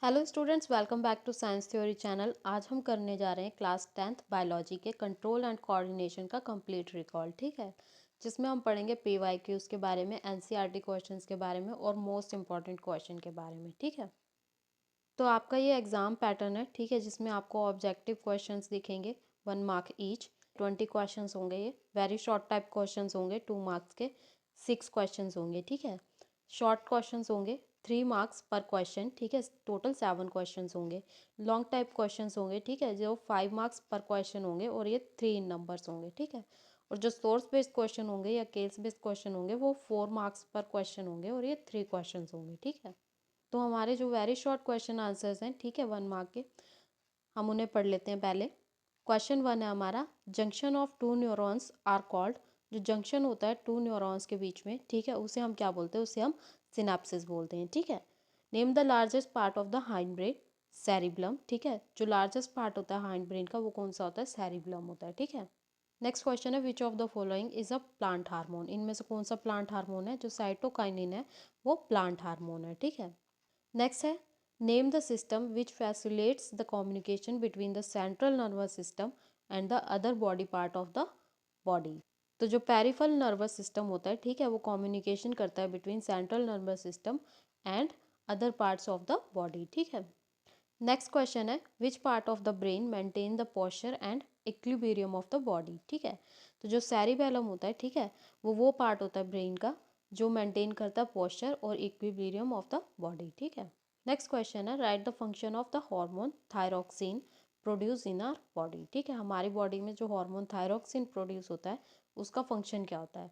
Hello students, welcome back to science theory channel. आज हम करने जा रहे हैं क्लास 10th बायोलॉजी के कंट्रोल एंड कोऑर्डिनेशन का कंप्लीट रिकॉल। ठीक है, जिसमें हम पढ़ेंगे पीवाईक्यूज के बारे में, एनसीईआरटी क्वेश्चंस के बारे में और मोस्ट इंपॉर्टेंट क्वेश्चन के बारे में। ठीक है, तो आपका ये एग्ज़ाम पैटर्न है। ठीक है, जिसमें आपको ऑब्जेक्टिव क्वेश्चंस दिखेंगे 1 मार्क ईच। 20 क्वेश्चंस होंगे। ये वेरी शॉर्ट टाइप क्वेश्चंस होंगे 2 मार्क्स के। 6 क्वेश्चंस होंगे। ठीक है, शॉर्ट क्वेश्चंस होंगे 3 मार्क्स पर क्वेश्चन। ठीक है, टोटल 7 क्वेश्चंस होंगे। लॉन्ग टाइप क्वेश्चंस होंगे। ठीक है, जो 5 मार्क्स पर क्वेश्चन होंगे और ये 3 इन नंबर्स होंगे। ठीक है, और जो सोर्स बेस्ड क्वेश्चन होंगे या केस बेस्ड क्वेश्चन होंगे वो 4 मार्क्स पर क्वेश्चन होंगे और ये 3 क्वेश्चन होंगे। ठीक है, तो हमारे जो वेरी शॉर्ट क्वेश्चन आंसर्स हैं, ठीक है, 1 मार्क के, हम उन्हें पढ़ लेते हैं पहले। क्वेश्चन 1 है हमारा, junction of 2 neurons are called. जो जंक्शन होता है 2 न्यूरॉन्स के बीच में, ठीक है, उसे हम क्या बोलते हैं? उसे हम सिनेप्सिस बोलते हैं। ठीक है, name the largest part of the hind brain. Cerebellum. ठीक है, जो लार्जेस्ट पार्ट होता है हाइंड ब्रेन का वो कौन सा होता है? सेरिब्लम होता है। ठीक है, नेक्स्ट क्वेश्चन है, which of the following is a plant hormone. इनमें से कौन सा प्लांट हार्मोन है? जो साइटोकाइनिन है वो प्लांट हार्मोन है। ठीक है, नेक्स्ट है, name the system which facilitates the communication between the central nervous system and the other body part of the body. तो जो पेरिफेरल नर्वस सिस्टम होता है, ठीक है, वो कम्युनिकेशन करता है between central nervous system and other parts of the body. ठीक है, नेक्स्ट क्वेश्चन है, which part of the brain maintain the posture and equilibrium of the body. ठीक है, तो जो सेरिबेलम होता है, ठीक है, वो पार्ट होता है ब्रेन का जो मेंटेन करता है पोस्चर और इक्विलिब्रियम ऑफ द बॉडी। ठीक है, नेक्स्ट क्वेश्चन है, write the function of the hormone thyroxine produce in our body. ठीक है, हमारी बॉडी में जो हार्मोन थायरोक्सिन प्रोड्यूस होता है उसका फंक्शन क्या होता है?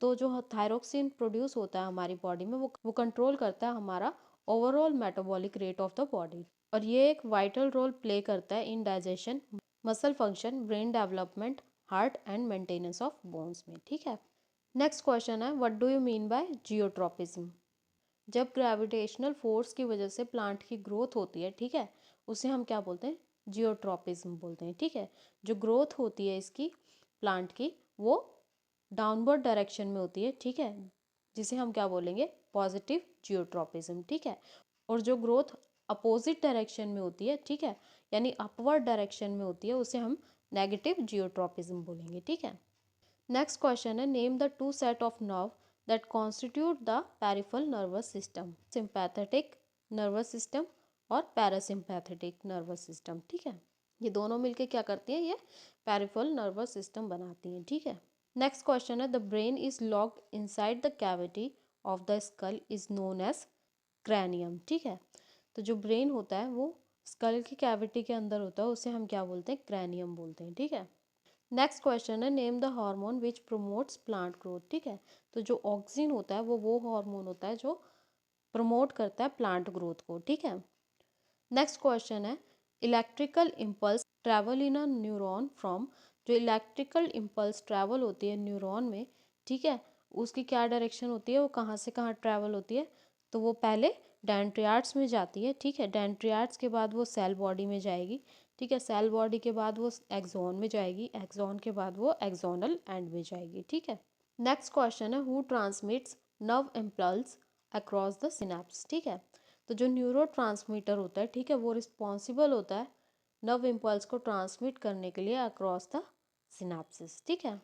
तो जो थायरोक्सिन प्रोड्यूस होता है हमारी बॉडी में वो कंट्रोल करता है हमारा overall metabolic rate of the body, और ये एक वाइटल रोल प्ले करता है in digestion, muscle function, brain development, heart and maintenance of bones में। ठीक है, नेक्स्ट क्वेश्चन है, what do you mean by geotropism. जब ग्रेविटेशनल फोर्स की वजह से प्लांट की ग्रोथ होती है, ठीक है, उसे हम क्या बोलते हैं? जियोट्रॉपिज्म बोलते हैं। ठीक है, जो ग्रोथ होती है इसकी प्लांट की वो डाउनवर्ड डायरेक्शन में होती है। ठीक है, जिसे हम क्या बोलेंगे? Positive geotropism. ठीक है, और जो ग्रोथ अपोजिट डायरेक्शन में होती है, ठीक है, यानी अपवर्ड डायरेक्शन में होती है, उसे हम नेगेटिव जियोट्रॉपिज्म बोलेंगे। ठीक है, नेक्स्ट क्वेश्चन है, name the 2 set of nerve that constitute the peripheral nervous system. Sympathetic nervous system और पैरासिम्पैथेटिक नर्वस सिस्टम। ठीक है, ये दोनों मिलके क्या करती हैं? ये पेरिफेरल नर्वस सिस्टम बनाती हैं। ठीक है, नेक्स्ट क्वेश्चन है, the brain is locked inside the cavity of the skull is known as cranium. ठीक है, तो जो ब्रेन होता है वो स्कल की कैविटी के अंदर होता है, उसे हम क्या बोलते हैं? क्रैनियम बोलते हैं। ठीक है, नेक्स्ट क्वेश्चन है, name the hormone which promotes plant growth. ठीक है, तो जो ऑक्सिन होता है वो हार्मोन होता है जो प्रमोट करता है प्लांट ग्रोथ को। ठीक है, नेक्स्ट क्वेश्चन है, electrical impulse travel in a neuron from. जो इलेक्ट्रिकल इम्पल्स ट्रैवल होती है न्यूरॉन में, ठीक है, उसकी क्या डायरेक्शन होती है? वो कहाँ से कहाँ ट्रैवल होती है? तो वो पहले डेंड्रियाट्स में जाती है। ठीक है, डेंड्रियाट्स के बाद वो सेल बॉडी में जाएगी। ठीक है, सेल बॉडी के बाद वो एक्सॉन में जाएगी, एक्सॉन के बाद वो एक्सोनल एंड में जाएगी। ठीक है, नेक्स्ट क्वेश्चन है, who transmits nerve impulse across the synapse. ठीक है, तो जो न्यूरो ट्रांसमीटर होता है, ठीक है, वो रिस्पॉन्सिबल होता है नर्व इम्पल्स को ट्रांसमिट करने के लिए अक्रॉस द सिनेप्सिस। ठीक है,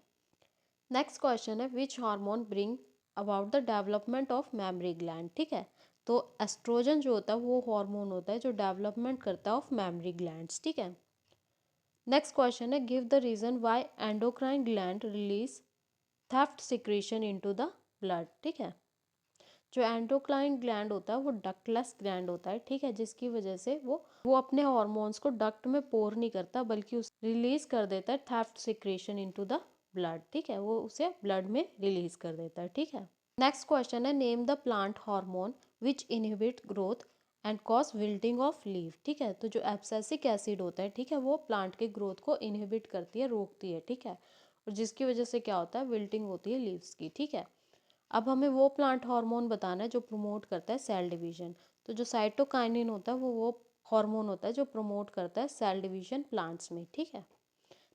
नेक्स्ट क्वेश्चन है, which hormone bring about the development of mammary gland. ठीक है, तो एस्ट्रोजन जो होता है वो हार्मोन होता है जो डेवलपमेंट करता है ऑफ मेमोरी ग्लैंड्स। ठीक है, नेक्स्ट क्वेश्चन है, give the reason why endocrine gland release थेफ्ट सिक्रीशन इनटू द ब्लड। ठीक है, जो एंडोक्राइन ग्लैंड होता है वो डक्टलेस ग्लैंड होता है। ठीक है, जिसकी वजह से वो अपने हॉर्मोन्स को डक्ट में पोर नहीं करता बल्कि उसे रिलीज कर देता है theft secretion into the blood. ठीक है, वो उसे ब्लड में रिलीज कर देता है। ठीक है, नेक्स्ट क्वेश्चन है, name the plant hormone which inhibit growth and cause wilting of leaf. ठीक है, तो जो एब्सिसिक एसिड होता है, ठीक है, वो प्लांट के ग्रोथ को इनहिबिट करती है, रोकती है। ठीक है, और जिसकी वजह से क्या होता है? विल्टिंग होती है लीव्स की। ठीक है, अब हमें वो प्लांट हार्मोन बताना है जो प्रमोट करता है सेल डिवीजन। तो जो साइटोकाइनिन होता है वो हार्मोन होता है जो प्रमोट करता है सेल डिवीजन प्लांट्स में। ठीक है,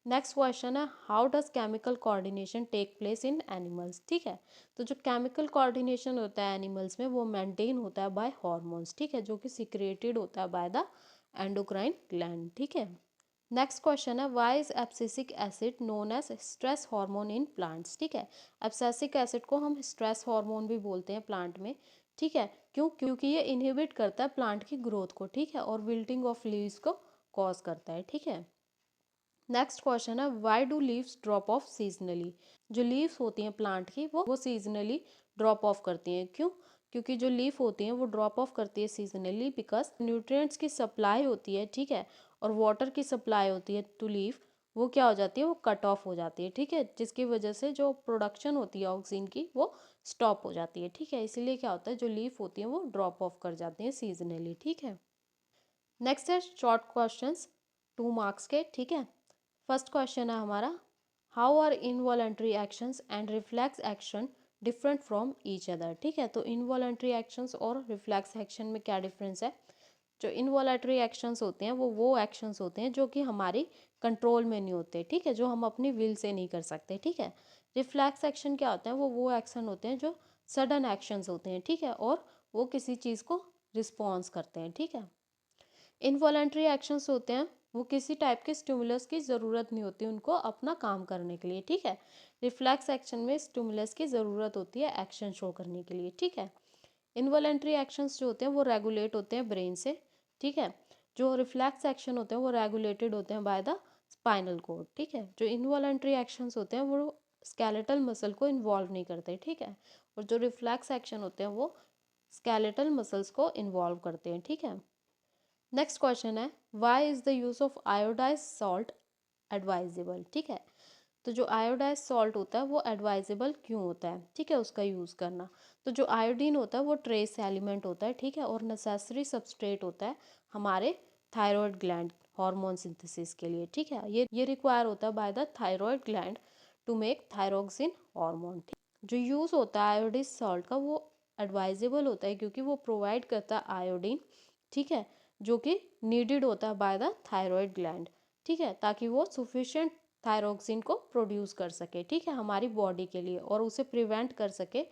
नेक्स्ट क्वेश्चन है how does chemical coordination take place in animals. ठीक है, तो जो केमिकल कोऑर्डिनेशन होता है एनिमल्स में वो मेंटेन होता है बाय हार्मोन्स। ठीक है, जो कि सिक्रेटेड होता है बाय द एंडोक्राइन ग्लैंड। ठीक है, नेक्स्ट क्वेश्चन है why is abscisic acid known as stress hormone in plants. ठीक है, एब्सिसिक एसिड को हम स्ट्रेस हार्मोन भी बोलते हैं प्लांट में। ठीक है, क्यों? क्योंकि ये इनहिबिट करता है प्लांट की ग्रोथ को। ठीक है, और विल्टिंग ऑफ लीव्स को कॉज करता है। ठीक है, नेक्स्ट क्वेश्चन है why do leaves drop of seasonally. जो लीव्स होती हैं प्लांट की वो सीजनली ड्रॉप ऑफ करती हैं। क्यों? क्योंकि जो लीफ होती हैं वो ड्रॉप ऑफ करती है सीजनली बिकॉज न्यूट्रिएंट्स की सप्लाई होती है। ठीक है, और वाटर की सप्लाई होती है टू लीफ, वो क्या हो जाती है, वो कट ऑफ हो जाती है। ठीक है, जिसकी वजह से जो प्रोडक्शन होती है ऑक्सीजन की वो स्टॉप हो जाती है। ठीक है, इसीलिए क्या होता है जो लीफ होती है वो ड्रॉप ऑफ कर जाती हैं सीजनली। ठीक है, नेक्स्ट है शॉर्ट क्वेश्चंस 2 मार्क्स के। ठीक है, फर्स्ट क्वेश्चन है हमारा how are involuntary actions and reflex action different from each other. ठीक है, तो इनवॉलंटरी एक्शंस और रिफ्लेक्स एक्शन में क्या डिफरेंस है। जो इनवॉलंटरी एक्शंस होते हैं वो एक्शंस होते हैं जो कि हमारी कंट्रोल में नहीं होते। ठीक है, जो हम अपनी विल से नहीं कर सकते। ठीक है, रिफ्लेक्स एक्शन क्या होते हैं, वो एक्शन होते हैं जो सडन एक्शंस होते हैं। ठीक है, और वो किसी चीज़ को रिस्पॉन्स करते हैं। ठीक है, इनवॉलेंट्री एक्शंस होते हैं वो किसी टाइप के स्टिमुलस की ज़रूरत नहीं होती उनको अपना काम करने के लिए। ठीक है, रिफ्लेक्स एक्शन में स्टिमुलस की ज़रूरत होती है एक्शन शो करने के लिए। ठीक है, इनवॉलेंट्री एक्शंस जो होते हैं वो रेगुलेट होते हैं ब्रेन से। ठीक है, जो रिफ्लेक्स एक्शन होते हैं वो रेगुलेटेड होते हैं बाय द स्पाइनल कोड। ठीक है, जो इनवॉलेंट्री एक्शंस होते हैं वो स्केलेटल मसल को इन्वॉल्व नहीं करते। ठीक है, और जो रिफ्लेक्स एक्शन होते हैं वो स्केलेटल मसल्स को इन्वॉल्व करते हैं। ठीक है, नेक्स्ट क्वेश्चन है why is the use of iodised salt advisable. ठीक है, तो जो आयोडाइज सॉल्ट होता है वो एडवाइजेबल क्यों होता है। ठीक है, उसका यूज़ करना, तो जो आयोडीन होता है वो ट्रेस एलिमेंट होता है। ठीक है, और नेसेसरी सबस्ट्रेट होता है हमारे थायराइड ग्लैंड हार्मोन सिंथेसिस के लिए। ठीक है, ये रिक्वायर होता है by the thyroid gland to make thyroxine hormone. जो यूज़ होता है आयोडाइज सॉल्ट का वो एडवाइजेबल होता है क्योंकि वो प्रोवाइड करता है आयोडीन। ठीक है, जो कि नीडेड होता है बाय द थायराइड ग्लैंड। ठीक है, ताकि वो सफिशिएंट थायरोक्सिन को प्रोड्यूस कर सके। ठीक है, हमारी बॉडी के लिए, और उसे प्रिवेंट कर सके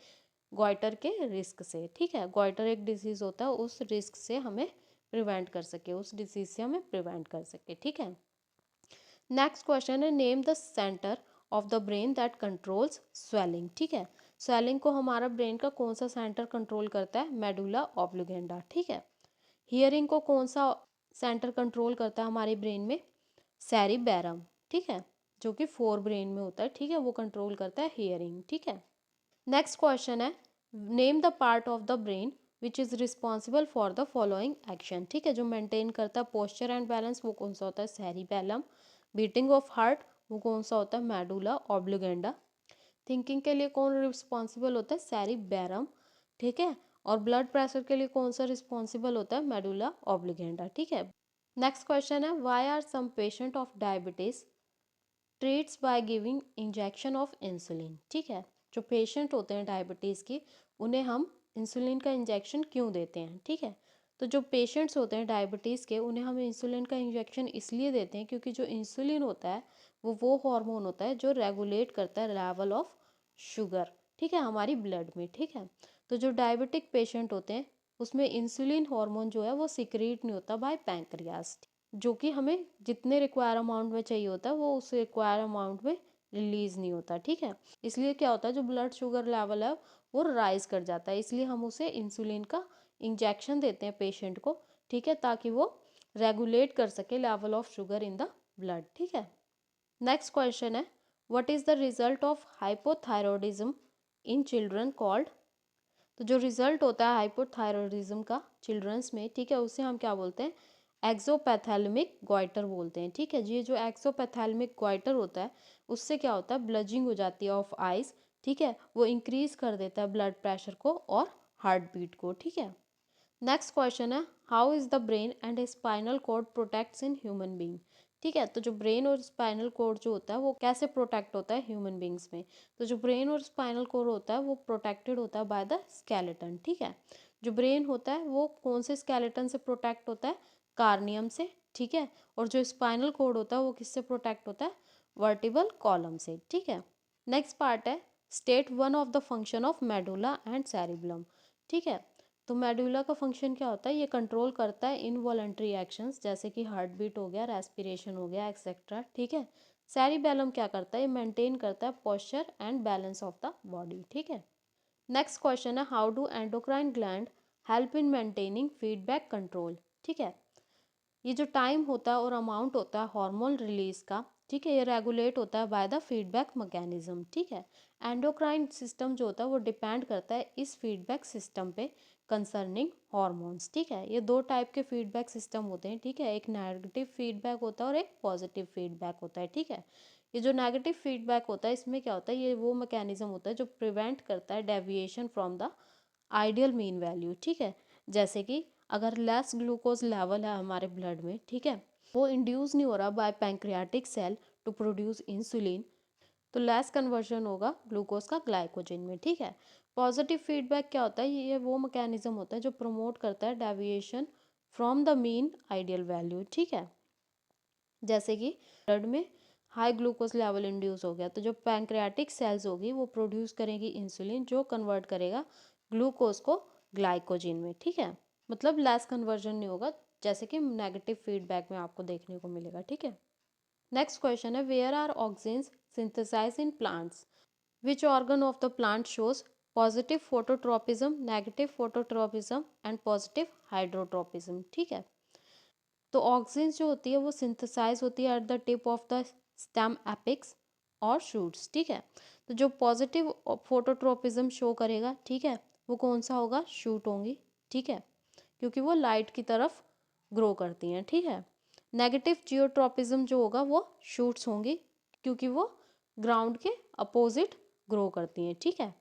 गॉइटर के रिस्क से। ठीक है, गॉइटर एक डिजीज़ होता है, उस रिस्क से हमें प्रिवेंट कर सके, उस डिजीज से हमें प्रिवेंट कर सके। ठीक है, नेक्स्ट क्वेश्चन है name the centre of the brain that controls swelling. ठीक है, स्वेलिंग को हमारा ब्रेन का कौन सा सेंटर कंट्रोल करता है, मेडुला ऑब्लिगेंडा। ठीक है, हियरिंग को कौन सा सेंटर कंट्रोल करता है हमारे ब्रेन में, सेरिबैरम। ठीक है, जो कि फोर ब्रेन में होता है। ठीक है, वो कंट्रोल करता है हियरिंग। ठीक है, नेक्स्ट क्वेश्चन है name the part of the brain which is responsible for the following action. ठीक है, जो मेंटेन करता है पोस्चर एंड बैलेंस वो कौन सा होता है, सेरिबैलम। बीटिंग ऑफ हार्ट वो कौन सा होता है, मेडुला ऑब्लिगेंडा। थिंकिंग के लिए कौन रिस्पॉन्सिबल होता है, सेरिबैरम। ठीक है, और ब्लड प्रेशर के लिए कौन सा रिस्पॉन्सिबल होता है, मेडुला ऑब्लिगेंडा। ठीक है, नेक्स्ट क्वेश्चन है why are some patient of diabetes treats by giving injection of insulin. ठीक है, जो पेशेंट होते हैं डायबिटीज़ की उन्हें हम इंसुलिन का इंजेक्शन क्यों देते हैं। ठीक है, तो जो पेशेंट्स होते हैं डायबिटीज़ के उन्हें हम इंसुलिन का इंजेक्शन इसलिए देते हैं क्योंकि जो इंसुलिन होता है वो हार्मोन होता है जो रेगुलेट करता है लेवल ऑफ शुगर। ठीक है, हमारी ब्लड में। ठीक है, तो जो डायबिटिक पेशेंट होते हैं उसमें इंसुलिन हार्मोन जो है वो सिक्रीट नहीं होता बाय पैंक्रियाज, जो कि हमें जितने रिक्वायर अमाउंट में चाहिए होता है वो उस रिक्वायर अमाउंट में रिलीज़ नहीं होता। ठीक है, इसलिए क्या होता है जो ब्लड शुगर लेवल है वो राइज कर जाता है, इसलिए हम उसे इंसुलिन का इंजेक्शन देते हैं पेशेंट को। ठीक है, ताकि वो रेगुलेट कर सके level of sugar in the blood. ठीक है, नेक्स्ट क्वेश्चन है what is the result of hypothyroidism in children called. तो जो रिजल्ट होता है हाइपोथायरॉयडिज्म का चिल्ड्रंस में, ठीक है, उसे हम क्या बोलते हैं, एक्सोपैथेलमिक गॉइटर बोलते हैं। ठीक है, ये जो एक्सोपैथेलमिक गॉइटर होता है उससे क्या होता है, ब्लजिंग हो जाती है ऑफ आइज। ठीक है, वो इंक्रीज कर देता है ब्लड प्रेशर को और हार्ट बीट को। ठीक है, नेक्स्ट क्वेश्चन है how is the brain and spinal cord protects in human being. ठीक है, तो जो ब्रेन और स्पाइनल कॉर्ड जो होता है वो कैसे प्रोटेक्ट होता है ह्यूमन बींग्स में, तो जो ब्रेन और स्पाइनल कॉर्ड होता है वो प्रोटेक्टेड होता है बाय द स्केलेटन। ठीक है, जो ब्रेन होता है वो कौन से स्केलेटन से प्रोटेक्ट होता है, कार्नियम से। ठीक है, और जो स्पाइनल कॉर्ड होता है वो किससे प्रोटेक्ट होता है, वर्टिबल कॉलम से, ठीक है। नेक्स्ट पार्ट है state one of the function of medulla and cerebellum, ठीक है। तो मेडुला का फंक्शन क्या होता है, ये कंट्रोल करता है इनवॉलंटरी एक्शंस जैसे कि हार्ट बीट हो गया, रेस्पिरेशन हो गया, एक्सेट्रा, ठीक है। सेरिबेलम क्या करता है, ये मेंटेन करता है posture and balance of the body, ठीक है। नेक्स्ट क्वेश्चन है how do endocrine gland help in maintaining feedback control, ठीक है। ये जो टाइम होता है और अमाउंट होता है हार्मोन रिलीज का, ठीक है, ये रेगुलेट होता है बाय द फीडबैक मैकेनिज्म, ठीक है। एंडोक्राइन सिस्टम जो होता है वो डिपेंड करता है इस फीडबैक सिस्टम पे कंसर्निंग हार्मोन्स, ठीक है। ये दो टाइप के फीडबैक सिस्टम होते हैं, ठीक है, एक नेगेटिव फीडबैक होता है और एक पॉजिटिव फीडबैक होता है, ठीक है। ये जो नेगेटिव फीडबैक होता है इसमें क्या होता है, ये वो मैकेनिज्म होता है जो प्रिवेंट करता है deviation from the ideal mean value, ठीक है। जैसे कि अगर लेस ग्लूकोज लेवल है हमारे ब्लड में, ठीक है, वो इंड्यूस नहीं हो रहा by pancreatic cell to produce insulin, तो लेस कन्वर्जन होगा ग्लूकोज का ग्लाइकोजन में, ठीक है। पॉजिटिव फीडबैक क्या होता है, ये वो मैकेनिज्म होता है जो प्रमोट करता है deviation from the mean ideal value, ठीक है। जैसे कि ब्लड में हाई ग्लूकोज लेवल इंड्यूस हो गया तो जो पैंक्रियाटिक सेल्स होगी वो प्रोड्यूस करेगी इंसुलिन जो कन्वर्ट करेगा ग्लूकोज को ग्लाइकोजन में, ठीक है। मतलब लेस कन्वर्जन नहीं होगा जैसे कि नेगेटिव फीडबैक में आपको देखने को मिलेगा, ठीक है। नेक्स्ट क्वेश्चन है where are auxins synthesize in plants, which organ of the plant shows positive phototropism, negative phototropism and positive hydrotropism, ठीक है। तो ऑक्सिन जो होती है वो सिंथेसाइज होती है at the tip of the stem apex और शूट्स, ठीक है। तो जो पॉजिटिव फोटोट्रोपिज्म शो करेगा, ठीक है, वो कौन सा होगा, शूट होंगी, ठीक है, क्योंकि वो लाइट की तरफ ग्रो करती हैं, ठीक है। नेगेटिव जियोट्रोपिज्म जो होगा वो शूट्स होंगी क्योंकि वो ग्राउंड के अपोजिट ग्रो करती हैं, ठीक है।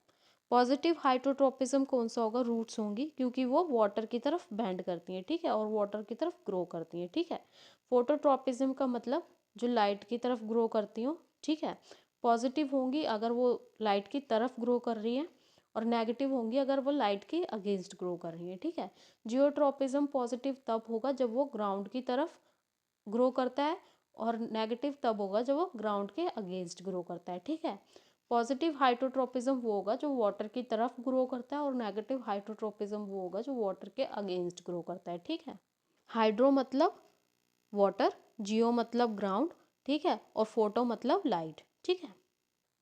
पॉजिटिव हाइड्रोट्रोपिज्म कौन सा होगा, रूट्स होंगी क्योंकि वो वाटर की तरफ बेंड करती हैं, ठीक है, और वाटर की तरफ ग्रो करती हैं, ठीक है। फोटोट्रोपिज्म का मतलब जो लाइट की तरफ ग्रो करती हो, ठीक है। पॉजिटिव होंगी अगर वो लाइट की तरफ ग्रो कर रही हैं और नेगेटिव होंगी अगर वो लाइट के अगेंस्ट ग्रो कर रही हैं, ठीक है। जियोट्रोपिज्म पॉजिटिव तब होगा जब वो ग्राउंड की तरफ ग्रो करता है और नेगेटिव तब होगा जब वो ग्राउंड के अगेंस्ट ग्रो करता है, ठीक है। पॉजिटिव हाइड्रोट्रोपिज्म वो होगा जो वाटर की तरफ ग्रो करता है और नेगेटिव हाइड्रोट्रोपिज्म वो होगा जो वाटर के अगेंस्ट ग्रो करता है, ठीक है। हाइड्रो मतलब वाटर, जियो मतलब ग्राउंड, ठीक है, और फोटो मतलब लाइट, ठीक है।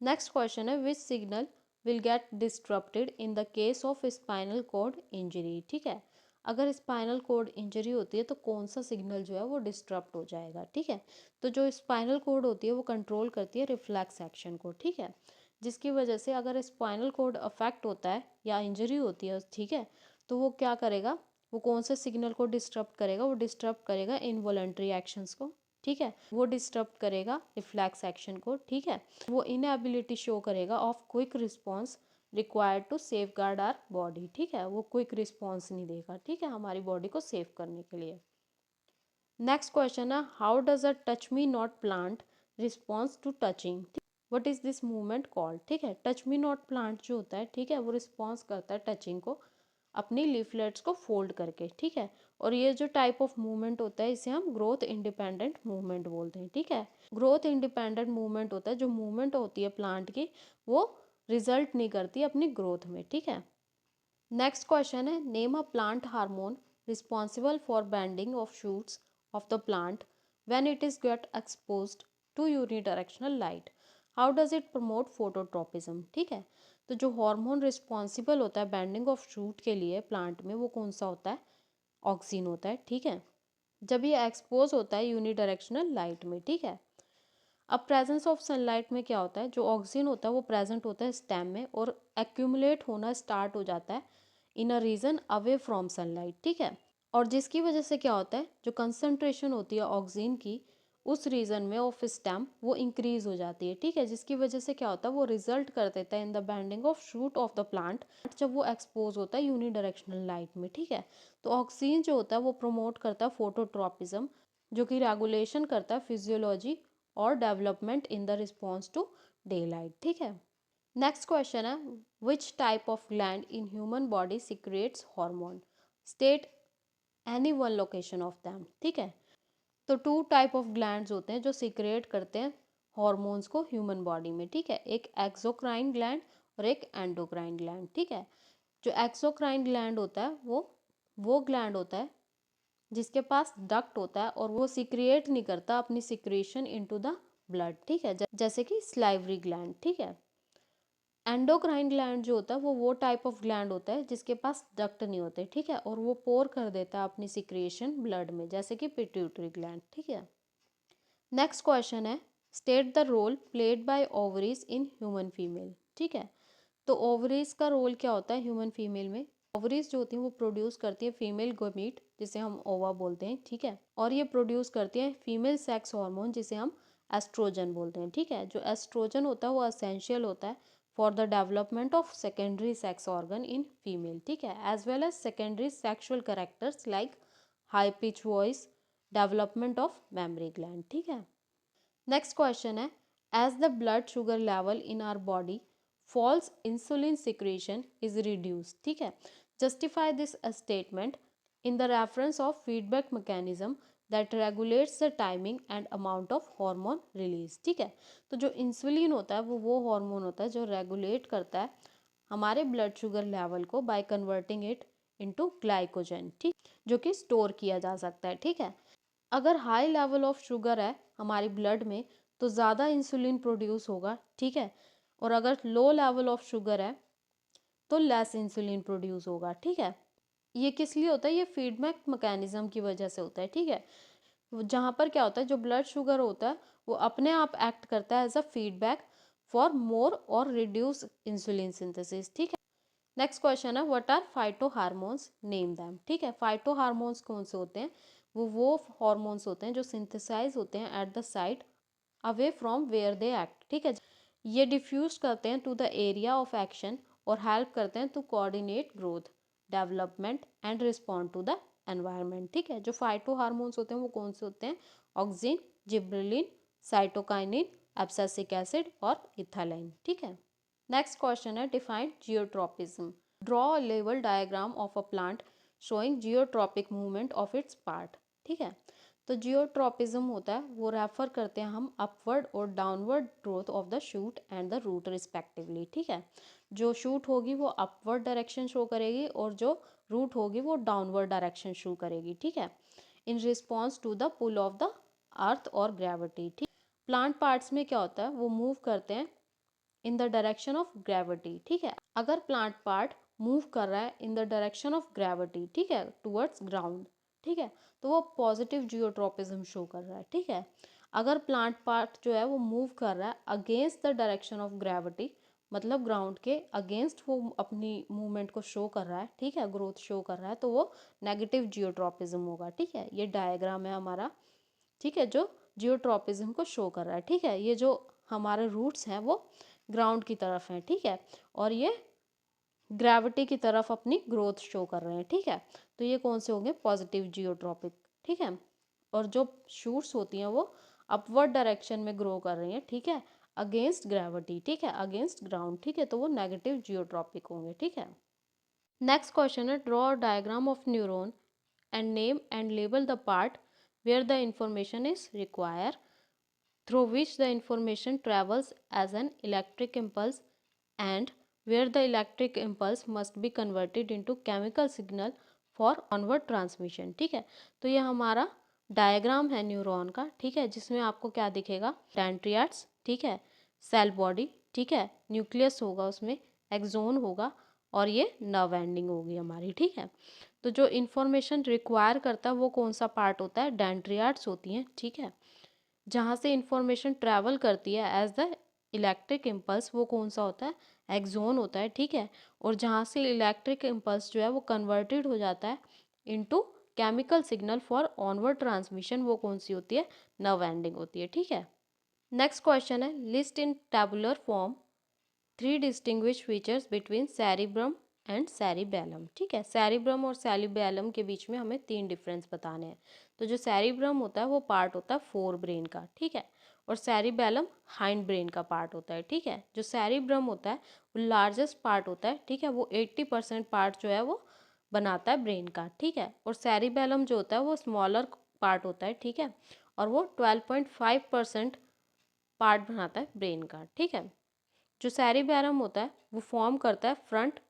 नेक्स्ट क्वेश्चन है which signal will get disrupted in the case of spinal cord injury, ठीक है। अगर स्पाइनल कॉर्ड इंजरी होती है तो कौन सा सिग्नल जो है वो डिस्टरप्ट हो जाएगा, ठीक है। तो जो स्पाइनल कॉर्ड होती है वो कंट्रोल करती है रिफ्लेक्स एक्शन को, ठीक है, जिसकी वजह से अगर स्पाइनल कॉर्ड अफेक्ट होता है या इंजरी होती है, ठीक है, तो वो क्या करेगा, वो कौन से सिग्नल को डिस्टर्ब करेगा, वो डिस्टर्ब करेगा इनवॉलंटरी एक्शंस को, ठीक है, वो डिस्टर्ब करेगा रिफ्लेक्स एक्शन को, ठीक है। वो इनएबिलिटी शो करेगा of quick response required to safeguard our body, ठीक है, वो क्विक रिस्पॉन्स नहीं देगा, ठीक है, हमारी बॉडी को सेव करने के लिए। नेक्स्ट क्वेश्चन है how does a touch me not plant response to touching, what is this movement called, ठीक है। टच मी नॉट प्लांट जो होता है, ठीक है, वो रिस्पॉन्स करता है टचिंग को अपनी लीफलेट्स को फोल्ड करके, ठीक है। और ये जो टाइप ऑफ मूवमेंट होता है इसे हम ग्रोथ इंडिपेंडेंट मूवमेंट बोलते हैं, ठीक है। ग्रोथ इंडिपेंडेंट मूवमेंट होता है जो मूवमेंट होती है प्लांट की वो रिजल्ट नहीं करती अपनी ग्रोथ में, ठीक है। नेक्स्ट क्वेश्चन है name a plant hormone responsible for bending of shoots of the plant when it is get exposed to unidirectional light, how does it promote phototropism, ठीक है। तो जो हार्मोन रिस्पॉन्सिबल होता है बैंडिंग ऑफ शूट के लिए plant में वो कौन सा होता है, ऑक्सिन होता है, ठीक है, जब ये एक्सपोज होता है यूनिडायरेक्शनल लाइट में, ठीक है। अब प्रेजेंस ऑफ सनलाइट में क्या होता है, जो ऑक्सीजन होता है वो प्रेजेंट होता है स्टेम में और एक्यूमुलेट होना स्टार्ट हो जाता है इन a reason away from sunlight, ठीक है। और जिसकी वजह से क्या होता है जो कंसंट्रेशन होती है ऑक्सीजन की उस रीजन में ऑफ स्टेम वो इंक्रीज हो जाती है, ठीक है, जिसकी वजह से क्या होता है वो रिजल्ट कर देता है in the bending of shoot of the plant जब वो एक्सपोज होता है यूनिडायरेक्शनल लाइट में, ठीक है। तो ऑक्सीजन जो होता है वो प्रमोट करता है फोटोट्रोपिज्म जो कि रेगुलेशन करता है फिजियोलॉजी और development in the response to daylight, ठीक है। नेक्स्ट क्वेश्चन है which type of gland in human body secretes hormone, state any one location of them, ठीक है। तो टू टाइप ऑफ ग्लैंड्स होते हैं जो सिक्रेट करते हैं हॉर्मोन्स को ह्यूमन बॉडी में, ठीक है। एक एक्सोक्राइन ग्लैंड और एक एंडोक्राइन ग्लैंड, ठीक है। जो एक्सोक्राइन ग्लैंड होता है वो ग्लैंड होता है जिसके पास डक्ट होता है और वो सिक्रिएट नहीं करता अपनी सिक्रेशन इनटू द ब्लड, ठीक है, जैसे कि स्लाइवरी ग्लैंड, ठीक है। एंडोक्राइन ग्लैंड जो होता है वो टाइप ऑफ ग्लैंड होता है जिसके पास डक्ट नहीं होते, ठीक है, और वो पोर कर देता है अपनी सिक्रेशन ब्लड में, जैसे कि पिट्यूटरी ग्लैंड, ठीक है। नेक्स्ट क्वेश्चन है, state the role played by ovaries in human female, ठीक है। तो ओवरीज का रोल क्या होता है ह्यूमन फीमेल में? ओवरीज जो होती हैं वो प्रोड्यूस करती है फीमेल गोमीट जिसे हम ओवा बोलते हैं, ठीक है, और ये प्रोड्यूस करती है फीमेल सेक्स हार्मोन जिसे हम एस्ट्रोजन बोलते हैं, ठीक है। जो एस्ट्रोजन होता है वो एसेंशियल होता है for the development of secondary sex organ in female, ठीक है, as well as secondary sexual characters like high pitch voice, development of mammary gland, ठीक है। नेक्स्ट क्वेश्चन है, as the blood sugar level in our body falls insulin secretion is reduce, ठीक है। Justify this statement in the reference of feedback mechanism that regulates the timing and amount of hormone release, ठीक है। तो जो insulin होता है वो hormone होता है जो रेगुलेट करता है हमारे ब्लड शुगर लेवल को by converting it into glycogen, ठीक, जो कि स्टोर किया जा सकता है, ठीक है। अगर हाई लेवल ऑफ शुगर है हमारी ब्लड में तो ज़्यादा इंसुलिन प्रोड्यूस होगा, ठीक है, और अगर लो लेवल ऑफ शुगर है तो लेस इंसुलिन प्रोड्यूस होगा, ठीक है। ये किस लिए होता है? ये फीडबैक मैकेनिज्म की वजह से होता है, ठीक है। जहाँ पर क्या होता है, जो ब्लड शुगर होता है वो अपने आप एक्ट करता है as a feedback for more और रिड्यूस इंसुलिन सिंथेसिस, ठीक है। नेक्स्ट क्वेश्चन है, what are phyto hormones, name them, ठीक है। फाइटो हार्मोन्स कौन से होते हैं? वो हार्मोन्स होते हैं जो सिंथेसाइज होते हैं at the site away from where they act, ठीक है। ये डिफ्यूज करते हैं to the area of action और हेल्प करते हैं to coordinate growth, development and respond to the environment, ठीक है। जो फाइटो हार्मोन्स होते हैं वो कौन से होते हैं? Auxin, gibberellin, cytokinin, abscisic acid और इथाइलिन, ठीक है। नेक्स्ट क्वेश्चन है, define geotropism, draw a level diagram of a plant showing geotropic movement of its part, ठीक है। तो जियोट्रोपिज्म होता है वो रेफर करते हैं हम अपवर्ड और downward growth of the shoot and the root respectively, ठीक है। जो शूट होगी वो अपवर्ड डायरेक्शन शो करेगी और जो रूट होगी वो डाउनवर्ड डायरेक्शन शो करेगी, ठीक है, in response to the pull of the earth और ग्रेविटी, ठीक। प्लांट पार्ट्स में क्या होता है, वो मूव करते हैं in the direction of gravity, ठीक है। अगर प्लांट पार्ट मूव कर रहा है in the direction of gravity, ठीक है, टुवर्ड्स ग्राउंड, ठीक है, तो वो पॉजिटिव जियोट्रोपिज्म शो कर रहा है, ठीक है। अगर प्लांट पार्ट जो है वो मूव कर रहा है against the direction of gravity, मतलब ग्राउंड के अगेंस्ट वो अपनी मूवमेंट को शो कर रहा है, ठीक है, ग्रोथ शो कर रहा है, तो वो नेगेटिव जियोट्रोपिज्म होगा, ठीक है। ये डायग्राम है हमारा, ठीक है, जो जियोट्रोपिज्म को शो कर रहा है, ठीक है। ये जो हमारे रूट्स हैं वो ग्राउंड की तरफ हैं, ठीक है, और ये ग्रेविटी की तरफ अपनी ग्रोथ शो कर रहे हैं, ठीक है। तो ये कौन से होंगे? पॉजिटिव जियोट्रॉपिक, ठीक है। और जो शूट्स होती हैं वो अपवर्ड डायरेक्शन में ग्रो कर रही हैं, ठीक है, अगेंस्ट ग्रेविटी, ठीक है, अगेंस्ट ग्राउंड, ठीक है, तो वो नेगेटिव जियोट्रॉपिक होंगे, ठीक है। नेक्स्ट क्वेश्चन है, draw diagram of neuron and name and label the part where the information is require through which the information travels as an electric impulse and where the electric impulse must be converted into chemical signal for onward transmission, ठीक है। तो ये हमारा diagram है neuron का, ठीक है, जिसमें आपको क्या दिखेगा? डेंड्रियाट्स, ठीक है, सेल बॉडी, ठीक है, न्यूक्लियस होगा उसमें, एक्सोन होगा और ये नर्व एंडिंग होगी हमारी, ठीक है। तो जो इन्फॉर्मेशन रिक्वायर करता है वो कौन सा पार्ट होता है? डेंड्रियाट्स होती हैं, ठीक है। जहाँ से इंफॉर्मेशन ट्रैवल करती है एज द इलेक्ट्रिक इम्पल्स वो कौन सा होता है? एक्सोन होता है, ठीक है। और जहाँ से इलेक्ट्रिक इम्पल्स जो है वो कन्वर्टेड हो जाता है into chemical signal for onward transmission, वो कौन सी होती है? नर्व एंडिंग होती है, ठीक है। नेक्स्ट क्वेश्चन है, list in tabular form 3 distinguish features between cerebrum and cerebellum, ठीक है। सेरिब्रम और सेरिबेलम के बीच में हमें 3 डिफरेंस बताने हैं। तो जो सेरिब्रम होता है वो पार्ट होता है फोर ब्रेन का, ठीक है, और सेरिबेलम हाइंड ब्रेन का पार्ट होता है, ठीक है। जो सेरिब्रम होता है वो लार्जेस्ट पार्ट होता है, ठीक है, वो 80% पार्ट जो है वो बनाता है ब्रेन का, ठीक है, और सेरिबेलम जो होता है वो स्मॉलर पार्ट होता है, ठीक है, और वो 12.5% पार्ट बनाता है ब्रेन का, ठीक है। जो सेरिबेलम होता है वो फॉर्म करता है front,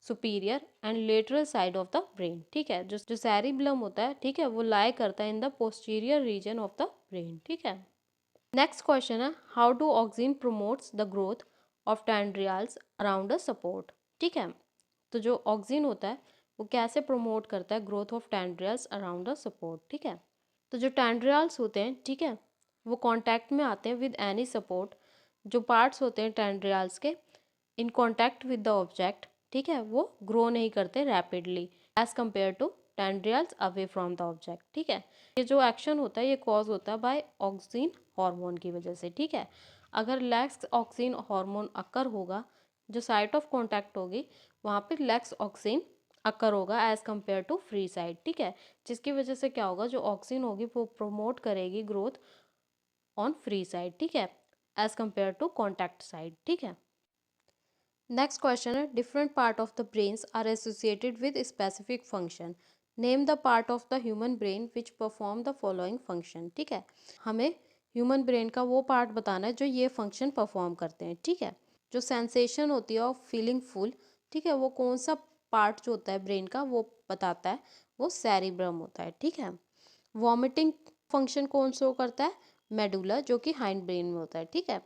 superior and lateral side of the brain, ठीक है। जो सेरिबेलम होता है, ठीक है, वो लाई करता है in the posterior region of the brain, ठीक है। नेक्स्ट क्वेश्चन है how do auxin promotes the growth of tendrils around a support, ठीक है। तो जो ऑक्सिन होता है वो कैसे प्रोमोट करता है growth of tendrils around the support, ठीक है। तो जो टेंड्रियल्स होते हैं, ठीक है, वो कांटेक्ट में आते हैं विद एनी सपोर्ट। जो पार्ट्स होते हैं टेंड्रियल्स के in contact with the object, ठीक है, वो ग्रो नहीं करते rapidly as compare to tendrils away from the object, ठीक है। ये जो एक्शन होता है ये कॉज होता है बाय ऑक्सिन हार्मोन की वजह से, ठीक है। अगर लैक्स ऑक्सिन हार्मोन अकर होगा, जो साइट ऑफ कॉन्टैक्ट होगी वहाँ पे लैक्स ऑक्सिन अकर होगा as compare to free side, ठीक है। जिसकी वजह से क्या होगा, जो ऑक्सिन होगी वो प्रोमोट करेगी ग्रोथ ऑन फ्री साइड, ठीक है, as compare to contact side, ठीक है। नेक्स्ट क्वेश्चन है different part of the brains are associated with specific function, name the part of the human brain which perform the following function, ठीक है। हमें human brain का वो part बताना है जो ये फंक्शन परफॉर्म करते हैं, ठीक है। जो सेंसेशन होती है ऑफ फीलिंग फुल, ठीक है, वो कौन सा पार्ट जो होता है ब्रेन का वो बताता है, वो सेरिब्रम होता है, ठीक है। वॉमिटिंग फंक्शन कौन शो करता है, मेडुला, जो कि हाइंड ब्रेन में होता है, ठीक है।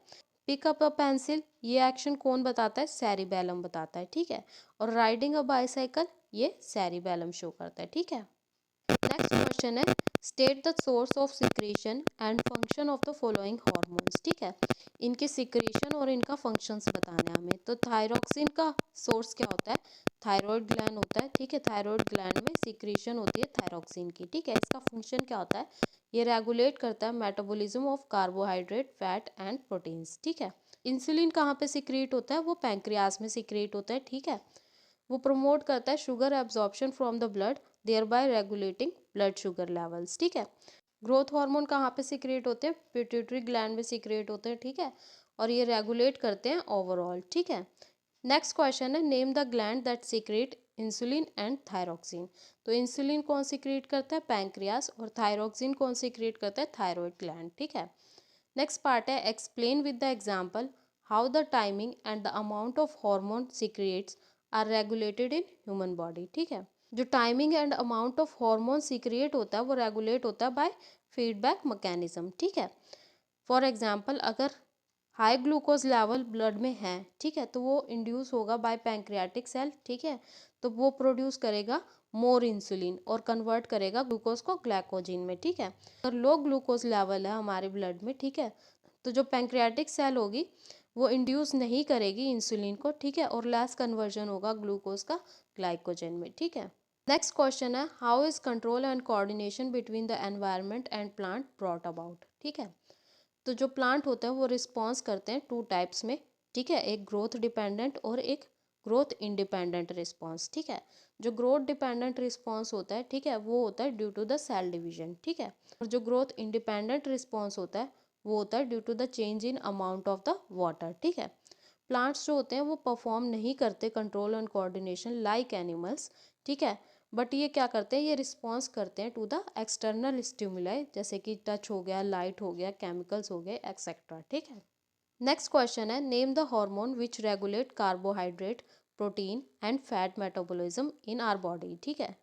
पिकअप अ पेंसिल, ये एक्शन कौन बताता है, सेरिबेलम बताता है, ठीक है। और राइडिंग अ बाईसाइकिल, ये सेरिबेलम शो करता है, ठीक है। नेक्स्ट क्वेश्चन है state the source of secretion and function of the following hormones, ठीक है। इनके सिक्रीशन और इनका फंक्शंस बताने हैं हमें। तो थायरोक्सिन का सोर्स क्या होता है, थायराइड ग्लैंड होता है, ठीक है। थायराइड ग्लैंड में सिक्रीशन होती है थायरोक्सिन की, ठीक है। इसका फंक्शन क्या होता है, ये रेगुलेट करता है metabolism of carbohydrate, fat and proteins, ठीक है। इंसुलिन कहाँ पे सिक्रिएट होता है, वो पैंक्रियास में सिक्रिएट होता है, ठीक है। वो प्रमोट करता है sugar absorption from the blood, thereby regulating blood sugar levels, ठीक है। ग्रोथ हार्मोन कहाँ पे सिक्रिएट होते हैं, पिट्यूटरी ग्लैंड में सिक्रिएट होते हैं, ठीक है। और ये रेगुलेट करते हैं ओवरऑल, ठीक है। नेक्स्ट क्वेश्चन है name the gland that secrete insulin and thyroxine. तो इंसुलिन कौन सिक्रिएट करता है, पैंक्रियास, और थायरोक्सिन कौन सिक्रिएट करता है, थायराइड ग्लैंड, ठीक है। नेक्स्ट पार्ट है explain with the example how the timing and the amount of hormone secretes are regulated in human body, ठीक है। जो timing and amount of hormone secrete होता है वो रेगुलेट होता है बाय फीडबैक मैकेनिज्म, ठीक है। फॉर एग्जाम्पल अगर हाई ग्लूकोज लेवल ब्लड में है, ठीक है, तो वो इंड्यूस होगा बाय पैंक्रियाटिक सेल, ठीक है। तो वो प्रोड्यूस करेगा मोर इंसुलिन और कन्वर्ट करेगा ग्लूकोज को ग्लाइकोजिन में, ठीक है। अगर लो ग्लूकोज लेवल है हमारे ब्लड में, ठीक है, तो जो पैंक्रियाटिक सेल होगी वो इंड्यूस नहीं करेगी इंसुलिन को, ठीक है, और लेस कन्वर्जन होगा ग्लूकोज का ग्लाइकोजन में, ठीक है। नेक्स्ट क्वेश्चन है how is control and coordination between the environment and plant brought about, ठीक है। तो जो प्लांट होते हैं वो रिस्पॉन्स करते हैं टू टाइप्स में, ठीक है, एक ग्रोथ डिपेंडेंट और एक ग्रोथ इंडिपेंडेंट रिस्पॉन्स, ठीक है। जो ग्रोथ डिपेंडेंट रिस्पॉन्स होता है, ठीक है, वो होता है due to the cell division, ठीक है। और जो ग्रोथ इंडिपेंडेंट रिस्पॉन्स होता है वो होता है due to the change in amount of the water, ठीक है। प्लांट्स जो होते हैं वो परफॉर्म नहीं करते control and coordination like animals, ठीक है, बट ये क्या करते हैं, ये रिस्पॉन्स करते हैं टू द एक्सटर्नल स्टिमुलाई, जैसे कि टच हो गया, लाइट हो गया, केमिकल्स हो गए, एक्सेट्रा, ठीक है। नेक्स्ट क्वेश्चन है name the hormone which regulate carbohydrate, protein and fat metabolism in our body, ठीक है।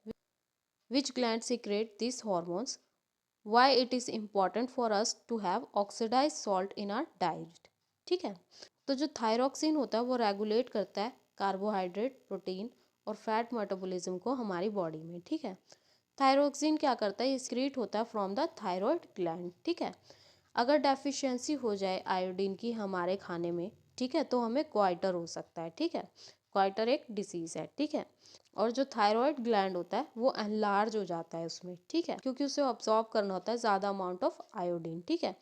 Which gland secrete this hormones, why it is important for us to have oxidise salt in our diet, ठीक है। तो जो thyroxine होता है वो regulate करता है कार्बोहाइड्रेट, प्रोटीन और फैट मेटाबॉलिज्म को हमारी बॉडी में, ठीक है। थायरोक्सिन क्या करता है, ये स्क्रीट होता है फ्रॉम द थायराइड ग्लैंड, ठीक है। अगर डेफिशिएंसी हो जाए आयोडीन की हमारे खाने में, ठीक है, तो हमें क्वाइटर हो सकता है, ठीक है। क्वाइटर एक डिसीज़ है, ठीक है। और जो थायराइड ग्लैंड होता है वो एनलार्ज हो जाता है उसमें, ठीक है, क्योंकि उसे ऑब्जॉर्व करना होता है ज़्यादा अमाउंट ऑफ आयोडीन, ठीक है।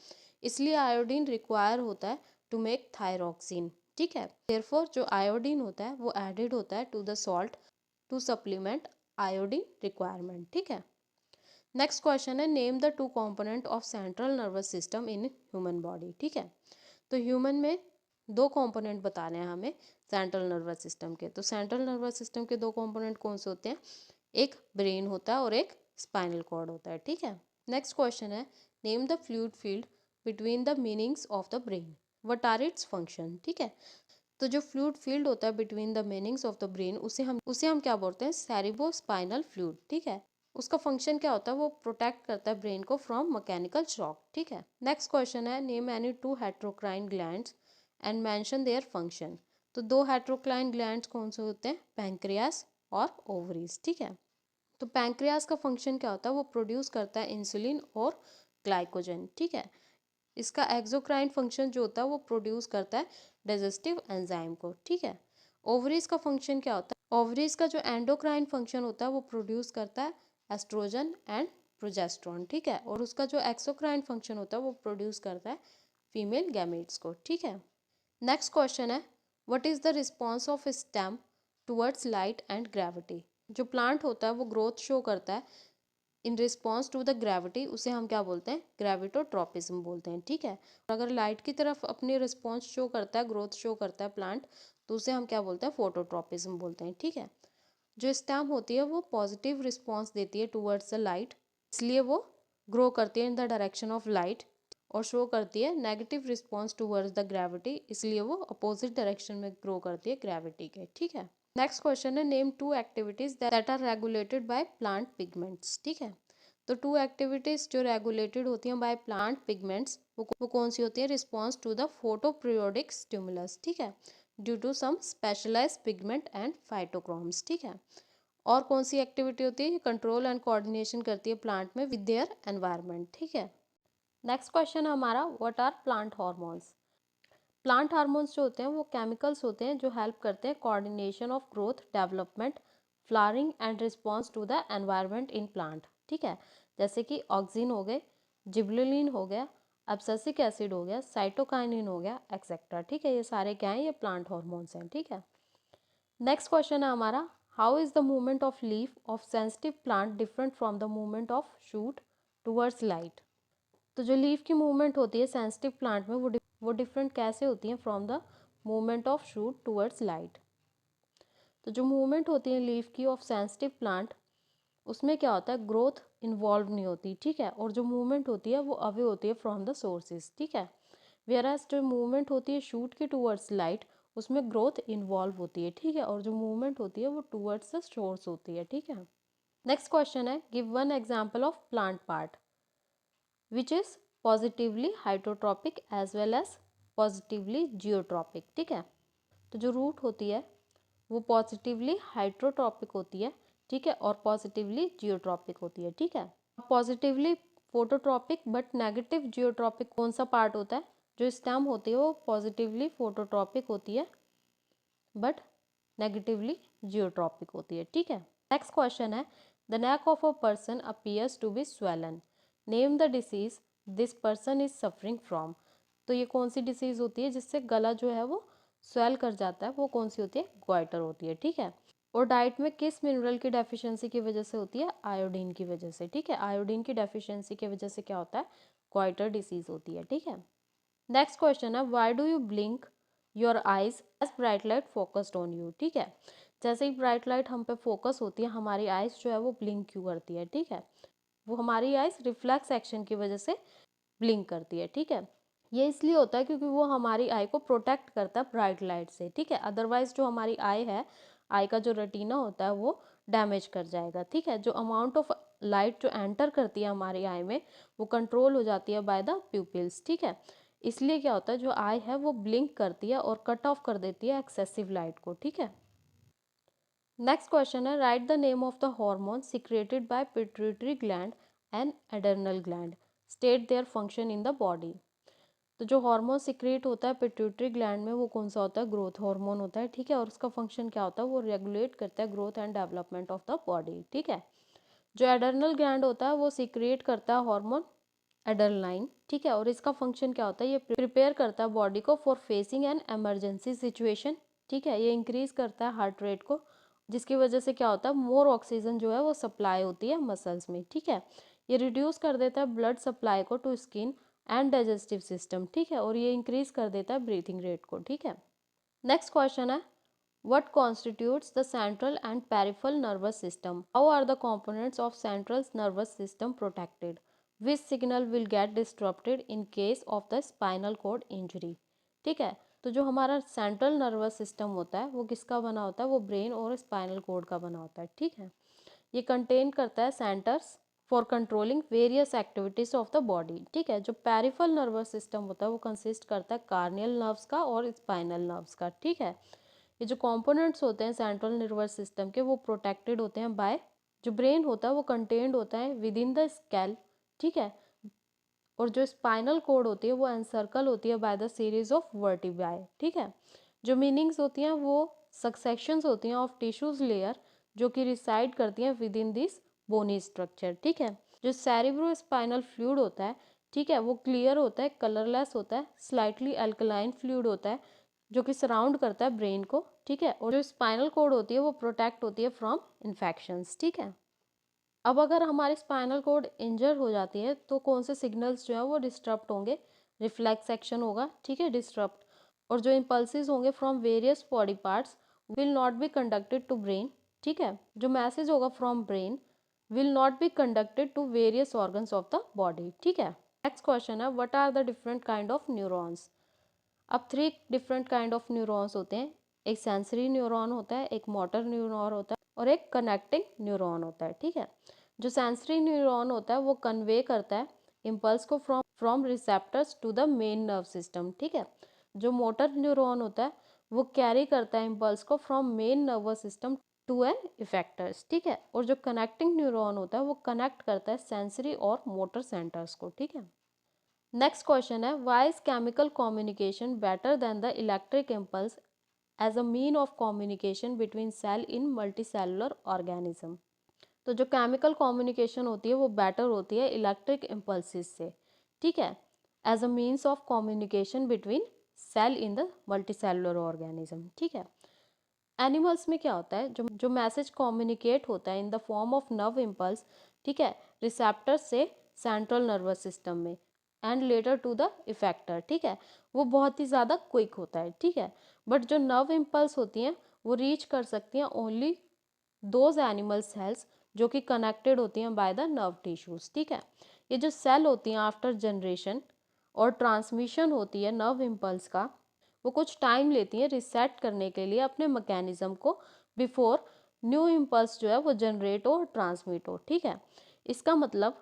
इसलिए आयोडीन रिक्वायर होता है टू मेक थायरोक्सिन, ठीक है। देयरफॉर जो आयोडीन होता है वो एडेड होता है to the salt to supplement iodine requirement, ठीक है। नेक्स्ट क्वेश्चन है name the two component of central nervous system in human body, ठीक है। तो ह्यूमन में दो कंपोनेंट बताने हैं हमें सेंट्रल नर्वस सिस्टम के। तो सेंट्रल नर्वस सिस्टम के दो कंपोनेंट कौन से होते हैं, एक ब्रेन होता है और एक स्पाइनल कॉर्ड होता है, ठीक है। नेक्स्ट क्वेश्चन है name the fluid field between the meanings of the brain. What are its function, ठीक है। तो जो फ्लूइड फील्ड होता है between the meanings of the brain, उसे हम क्या बोलते हैं, सेरिब्रो स्पाइनल फ्लूइड, ठीक है। उसका फंक्शन क्या होता है, वो प्रोटेक्ट करता है ब्रेन को फ्रॉम मैकेनिकल शॉक, ठीक है। नेक्स्ट क्वेश्चन है, name any two heterocrine glands and mention their function. तो दो हेट्रोक्राइन ग्लैंड्स कौन से होते हैं, पैंक्रियास और ओवरीज, ठीक है। तो पैंक्रियास का फंक्शन क्या होता है, वो प्रोड्यूस करता है इंसुलिन और ग्लाइकोजन, ठीक है। इसका एक्सोक्राइन फंक्शन जो होता है वो प्रोड्यूस करता है डाइजेस्टिव एंजाइम को, ठीक है। ओवरीज का फंक्शन क्या होता है, ओवरीज का जो एंडोक्राइन फंक्शन होता है वो प्रोड्यूस करता है एस्ट्रोजन एंड प्रोजेस्टेरोन, ठीक है। और उसका जो एक्सोक्राइन फंक्शन होता है वो प्रोड्यूस करता है फीमेल गैमेट्स को, ठीक है। नेक्स्ट क्वेश्चन है, what is the response of stem towards light and gravity. जो प्लांट होता है वो ग्रोथ शो करता है in response to the gravity, उसे हम क्या बोलते हैं, ग्रेविटोट्रॉपिज्म बोलते हैं, ठीक है। अगर लाइट की तरफ अपनी रिस्पॉन्स शो करता है, ग्रोथ शो करता है प्लांट, तो उसे हम क्या बोलते हैं, फोटोट्रॉपिज्म बोलते हैं, ठीक है। जो स्टेम होती है वो पॉजिटिव रिस्पॉन्स देती है टुवर्ड्स द लाइट, इसलिए वो ग्रो करती है in the direction of light, और शो करती है negative response towards the gravity, इसलिए वो अपोजिट डायरेक्शन में ग्रो करती है ग्रेविटी के, ठीक है। नेक्स्ट क्वेश्चन है, name two activities that are regulated by plant pigments, ठीक है। तो टू एक्टिविटीज जो रेगुलेटेड होती हैं बाय प्लांट पिगमेंट्स, वो कौन सी होती है, response to the photoperiodic stimulus, ठीक है, due to some specialised pigment and phytochromes, ठीक है। और कौन सी एक्टिविटी होती है, कंट्रोल एंड कोऑर्डिनेशन करती है प्लांट में विद देयर एनवायरनमेंट, ठीक है। नेक्स्ट क्वेश्चन है हमारा, what are plant hormones. Plant hormones जो होते हैं वो केमिकल्स होते हैं जो हेल्प करते हैं coordination of growth, development, flowering and response to the environment in plant, ठीक है। जैसे कि ऑक्सिन हो गए, जिबरेलिन हो गया, एब्सिसिक एसिड हो गया, साइटोकाइनिन हो गया, एक्सेट्रा, ठीक है। ये सारे क्या हैं, ये प्लांट हार्मोन्स हैं, ठीक है। नेक्स्ट क्वेश्चन है हमारा, how is the movement of leaf of sensitive plant different from the movement of shoot towards light. तो जो लीफ की मूवमेंट होती है सेंसिटिव प्लांट में, वो डिफरेंट कैसे होती है from the movement of shoot towards light. तो जो मूवमेंट होती है लीफ की ऑफ सेंसिटिव प्लांट, उसमें क्या होता है, ग्रोथ इन्वॉल्व नहीं होती, ठीक है। और जो मूवमेंट होती है वो अवे होती है फ्रॉम द सोर्सेज, ठीक है। वेयरएज जो मूवमेंट होती है शूट की टुवर्ड्स लाइट, उसमें ग्रोथ इन्वॉल्व होती है, ठीक है। और जो मूवमेंट होती है वो टुवर्ड्स द सोर्स होती है, ठीक है। नेक्स्ट क्वेश्चन है, give one example of plant part which is positively hydrotropic as well as positively geotropic, ठीक है। तो जो रूट होती है वो पॉजिटिवली हाइड्रोट्रॉपिक होती है, ठीक है, और पॉजिटिवली जियोट्रॉपिक होती है, ठीक है। Positively phototropic but negative geotropic कौन सा पार्ट होता है, जो स्टेम होती है वो पॉजिटिवली फोटोट्रॉपिक होती है बट नेगेटिवली जियोट्रॉपिक होती है, ठीक है। नेक्स्ट क्वेश्चन है, the neck of a person appears to be swollen, name the disease this person is suffering from. तो ये कौन सी डिसीज होती है जिससे गला जो है वो स्वेल कर जाता है, वो कौन सी होती है, ग्वाइटर होती है, ठीक है। और डाइट में किस मिनरल की डेफिशिएंसी की वजह से होती है, आयोडीन की वजह से, ठीक है। आयोडीन की डेफिशिएंसी की वजह से क्या होता है, ग्वाइटर डिसीज होती है, ठीक है। नेक्स्ट क्वेश्चन है, why do you blink your eyes as bright light focused on you, ठीक है। जैसे ही ब्राइट लाइट हम पे फोकस होती है, हमारी आइज जो है वो ब्लिंक क्यों करती है, ठीक है। वो हमारी आइज रिफ्लेक्स एक्शन की वजह से ब्लिंक करती है, ठीक है। ये इसलिए होता है क्योंकि वो हमारी आई को प्रोटेक्ट करता है ब्राइट लाइट से, ठीक है। अदरवाइज जो हमारी आई है, आई का जो रेटिना होता है वो डैमेज कर जाएगा, ठीक है। जो अमाउंट ऑफ लाइट जो एंटर करती है हमारी आई में, वो कंट्रोल हो जाती है बाय द प्यूपिल्स, ठीक है। इसलिए क्या होता है, जो आई है वो ब्लिंक करती है और कट ऑफ कर देती है एक्सेसिव लाइट को, ठीक है। नेक्स्ट क्वेश्चन है, write the name of the hormone secreted by pituitary gland and adrenal gland, state their function in the body. तो जो हार्मोन सिक्रेट होता है पिट्यूटरी ग्लैंड में, वो कौन सा होता है, ग्रोथ हार्मोन होता है, ठीक है। और उसका फंक्शन क्या होता है, वो रेगुलेट करता है growth and development of the body, ठीक है। जो एडर्नल ग्लैंड होता है वो सिक्रेट करता है हार्मोन एड्रेनलाइन, ठीक है। और इसका फंक्शन क्या होता है, ये प्रिपेयर करता है बॉडी को for facing an emergency situation, ठीक है। ये इंक्रीज करता है हार्ट रेट को, जिसकी वजह से क्या होता है, मोर ऑक्सीजन जो है वो सप्लाई होती है मसल्स में, ठीक है। ये रिड्यूस कर देता है ब्लड सप्लाई को to skin and digestive system, ठीक है। और ये इंक्रीज कर देता है ब्रीथिंग रेट को, ठीक है। नेक्स्ट क्वेश्चन है, what constitutes the central and peripheral nervous system, how are the components of central nervous system protected, which signal will get disturbed in case of the spinal cord injury. ठीक है, तो जो हमारा central nervous system होता है वो किसका बना होता है, वो ब्रेन और स्पाइनल कॉर्ड का बना होता है। ठीक है, ये कंटेन करता है centres for controlling various activities of the body. ठीक है, जो पेरिफेरल नर्वस सिस्टम होता है वो कंसिस्ट करता है कार्नियल नर्व्स का और स्पाइनल नर्व्स का। ठीक है, ये जो कंपोनेंट्स होते हैं सेंट्रल नर्वस सिस्टम के वो प्रोटेक्टेड होते हैं बाय, जो ब्रेन होता है वो कंटेन्ड होता है विद इन द स्कैल। ठीक है, और जो स्पाइनल कोड होती है वो एनसर्कल होती है बाय द सीरीज ऑफ वर्टिब्राई। ठीक है, जो मीनिंग्स होती हैं वो सक्सेशंस होती हैं ऑफ टिश्यूज लेयर जो कि रिसाइड करती हैं within this bony structure. ठीक है, जो सेरिब्रो स्पाइनल फ्लूइड होता है, ठीक है, वो क्लियर होता है, कलरलेस होता है, स्लाइटली अल्कलाइन फ्लूइड होता है जो कि सराउंड करता है ब्रेन को। ठीक है, और जो स्पाइनल कोड होती है वो प्रोटेक्ट होती है फ्रॉम इन्फेक्शंस। ठीक है, अब अगर हमारी स्पाइनल कोड इंजर हो जाती है तो कौन से सिग्नल्स जो है वो डिस्टर्ब होंगे, रिफ्लेक्स एक्शन होगा। ठीक है, डिस्टर्ब, और जो इम्पल्सिस होंगे from various body parts will not be conducted to brain. ठीक है, जो मैसेज होगा from brain will not be conducted to various organs of the body. ठीक है, नेक्स्ट क्वेश्चन है what are the different kind of neurons. अब 3 different kind of neurons होते हैं, एक सेंसरी न्यूरॉन होता है, एक मोटर न्यूरॉन होता है और एक कनेक्टिंग न्यूरॉन होता है। ठीक है, जो सेंसरी न्यूरॉन होता है वो कन्वे करता है इम्पल्स को from receptors to the main nerve system. ठीक है, जो मोटर न्यूरॉन होता है वो कैरी करता है इम्पल्स को from main nervous system to an effectors. ठीक है, और जो कनेक्टिंग न्यूरॉन होता है वो कनेक्ट करता है सेंसरी और मोटर सेंटर्स को। ठीक है, नेक्स्ट क्वेश्चन है why is chemical communication better than the electric impulse as a mean of communication between cell in multicellular organism. तो जो केमिकल कम्युनिकेशन होती है वो बेटर होती है इलेक्ट्रिक इम्पल्सिस से। ठीक है, as a means of communication between cell in the multicellular organism. ठीक है, एनिमल्स में क्या होता है, जो जो मैसेज कम्युनिकेट होता है in the form of nerve impulse, ठीक है, रिसेप्टर से सेंट्रल नर्वस सिस्टम में and later to the effector. ठीक है, वो बहुत ही ज़्यादा क्विक होता है। ठीक है, बट जो नर्व इम्पल्स होती हैं वो रीच कर सकती हैं ओनली दोज एनिमल सेल्स जो कि कनेक्टेड होती हैं बाय द नर्व टिश्यूज। ठीक है, ये जो सेल होती हैं आफ्टर जनरेशन और ट्रांसमिशन होती है नर्व इम्पल्स का, वो कुछ टाइम लेती हैं रिसेट करने के लिए अपने मैकेनिज्म को बिफोर न्यू इम्पल्स जो है वो जनरेट हो और ट्रांसमिट हो। ठीक है, इसका मतलब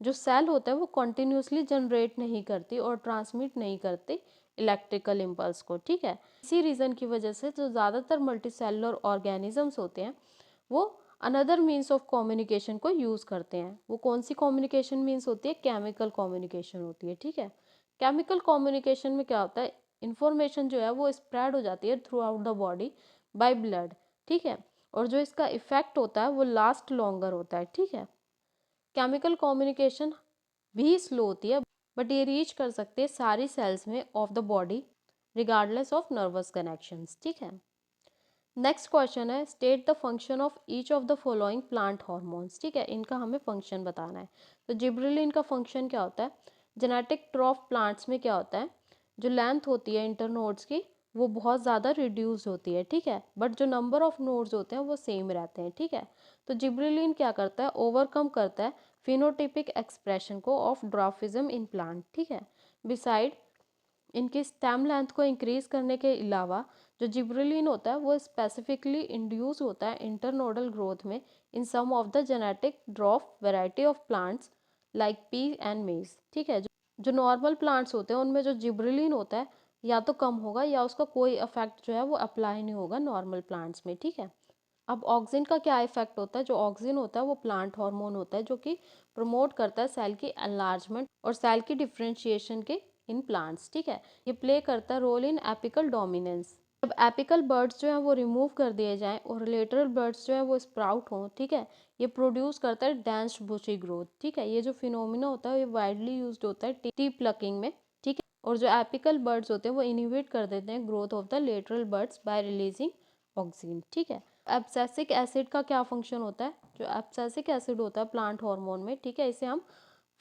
जो सेल होता है वो कंटिन्यूसली जनरेट नहीं करती और ट्रांसमिट नहीं करती इलेक्ट्रिकल इम्पल्स को। ठीक है, इसी रीज़न की वजह से जो ज़्यादातर मल्टीसेलुलर ऑर्गेनिजम्स होते हैं वो अनदर मीन्स ऑफ कम्युनिकेशन को यूज़ करते हैं। वो कौन सी कम्युनिकेशन मीन्स होती है, केमिकल कम्युनिकेशन होती है। ठीक है, केमिकल कम्युनिकेशन में क्या होता है, इंफॉर्मेशन जो है वो स्प्रेड हो जाती है through out the body by blood. ठीक है, और जो इसका इफेक्ट होता है वो लास्ट लॉन्गर होता है। ठीक है, केमिकल कम्युनिकेशन भी स्लो होती है बट ये रीच कर सकते हैं सारी सेल्स में of the body regardless of nervous connections. ठीक है, नेक्स्ट क्वेश्चन है state the function of each of the following plant hormones. ठीक है, इनका हमें फंक्शन बताना है। तो जिब्रेलिन का फंक्शन क्या होता है, जेनेटिक ट्रॉफ प्लांट्स में क्या होता है, जो लेंथ होती है इंटरनोड्स की वो बहुत ज़्यादा रिड्यूस होती है। ठीक है, बट जो नंबर ऑफ नोड्स होते हैं वो सेम रहते हैं। ठीक है, तो जिब्रेलिन क्या करता है, ओवरकम करता है फिनोटिपिक एक्सप्रेशन को ऑफ ड्वार्फिज्म इन प्लांट। ठीक है, बिसाइड इनकी स्टेम लेंथ को इंक्रीज करने के अलावा जो जिब्रेलिन होता है वो स्पेसिफिकली इंड्यूस होता है इंटरनोडल ग्रोथ में in some of the genetic dwarf variety of plants like pea and maize. ठीक है, जो नॉर्मल प्लांट्स होते हैं उनमें जो जिब्रेलिन होता है या तो कम होगा या उसका कोई इफेक्ट जो है वो अप्लाई नहीं होगा नॉर्मल प्लांट्स में। ठीक है, अब ऑक्सिन का क्या इफेक्ट होता है, जो ऑक्सिन होता है वो प्लांट हार्मोन होता है जो कि प्रमोट करता है सेल की एनलार्जमेंट और सेल की डिफरेंशिएशन के इन प्लांट्स। ठीक है, ये प्ले करता है रोल इन एपिकल डोमिनेंस। जब एपिकल बर्ड्स जो हैं वो रिमूव कर दिए जाएं और लेटरल बर्ड्स जो हैं वो स्प्राउट हों, ठीक है, ये प्रोड्यूस करता है डेंस बुशी ग्रोथ। ठीक है, ये जो फिनोमिना होता है ये वाइडली यूज्ड होता है टी प्लकिंग में। ठीक है, और जो एपिकल बर्ड्स होते हैं वो इनहिबिट कर देते हैं growth of the lateral birds bye releasing auxin. ठीक है, एब्सिसिक एसिड का क्या फंक्शन होता है, जो एब्सिसिक एसिड होता है प्लांट हार्मोन में, ठीक है, इसे हम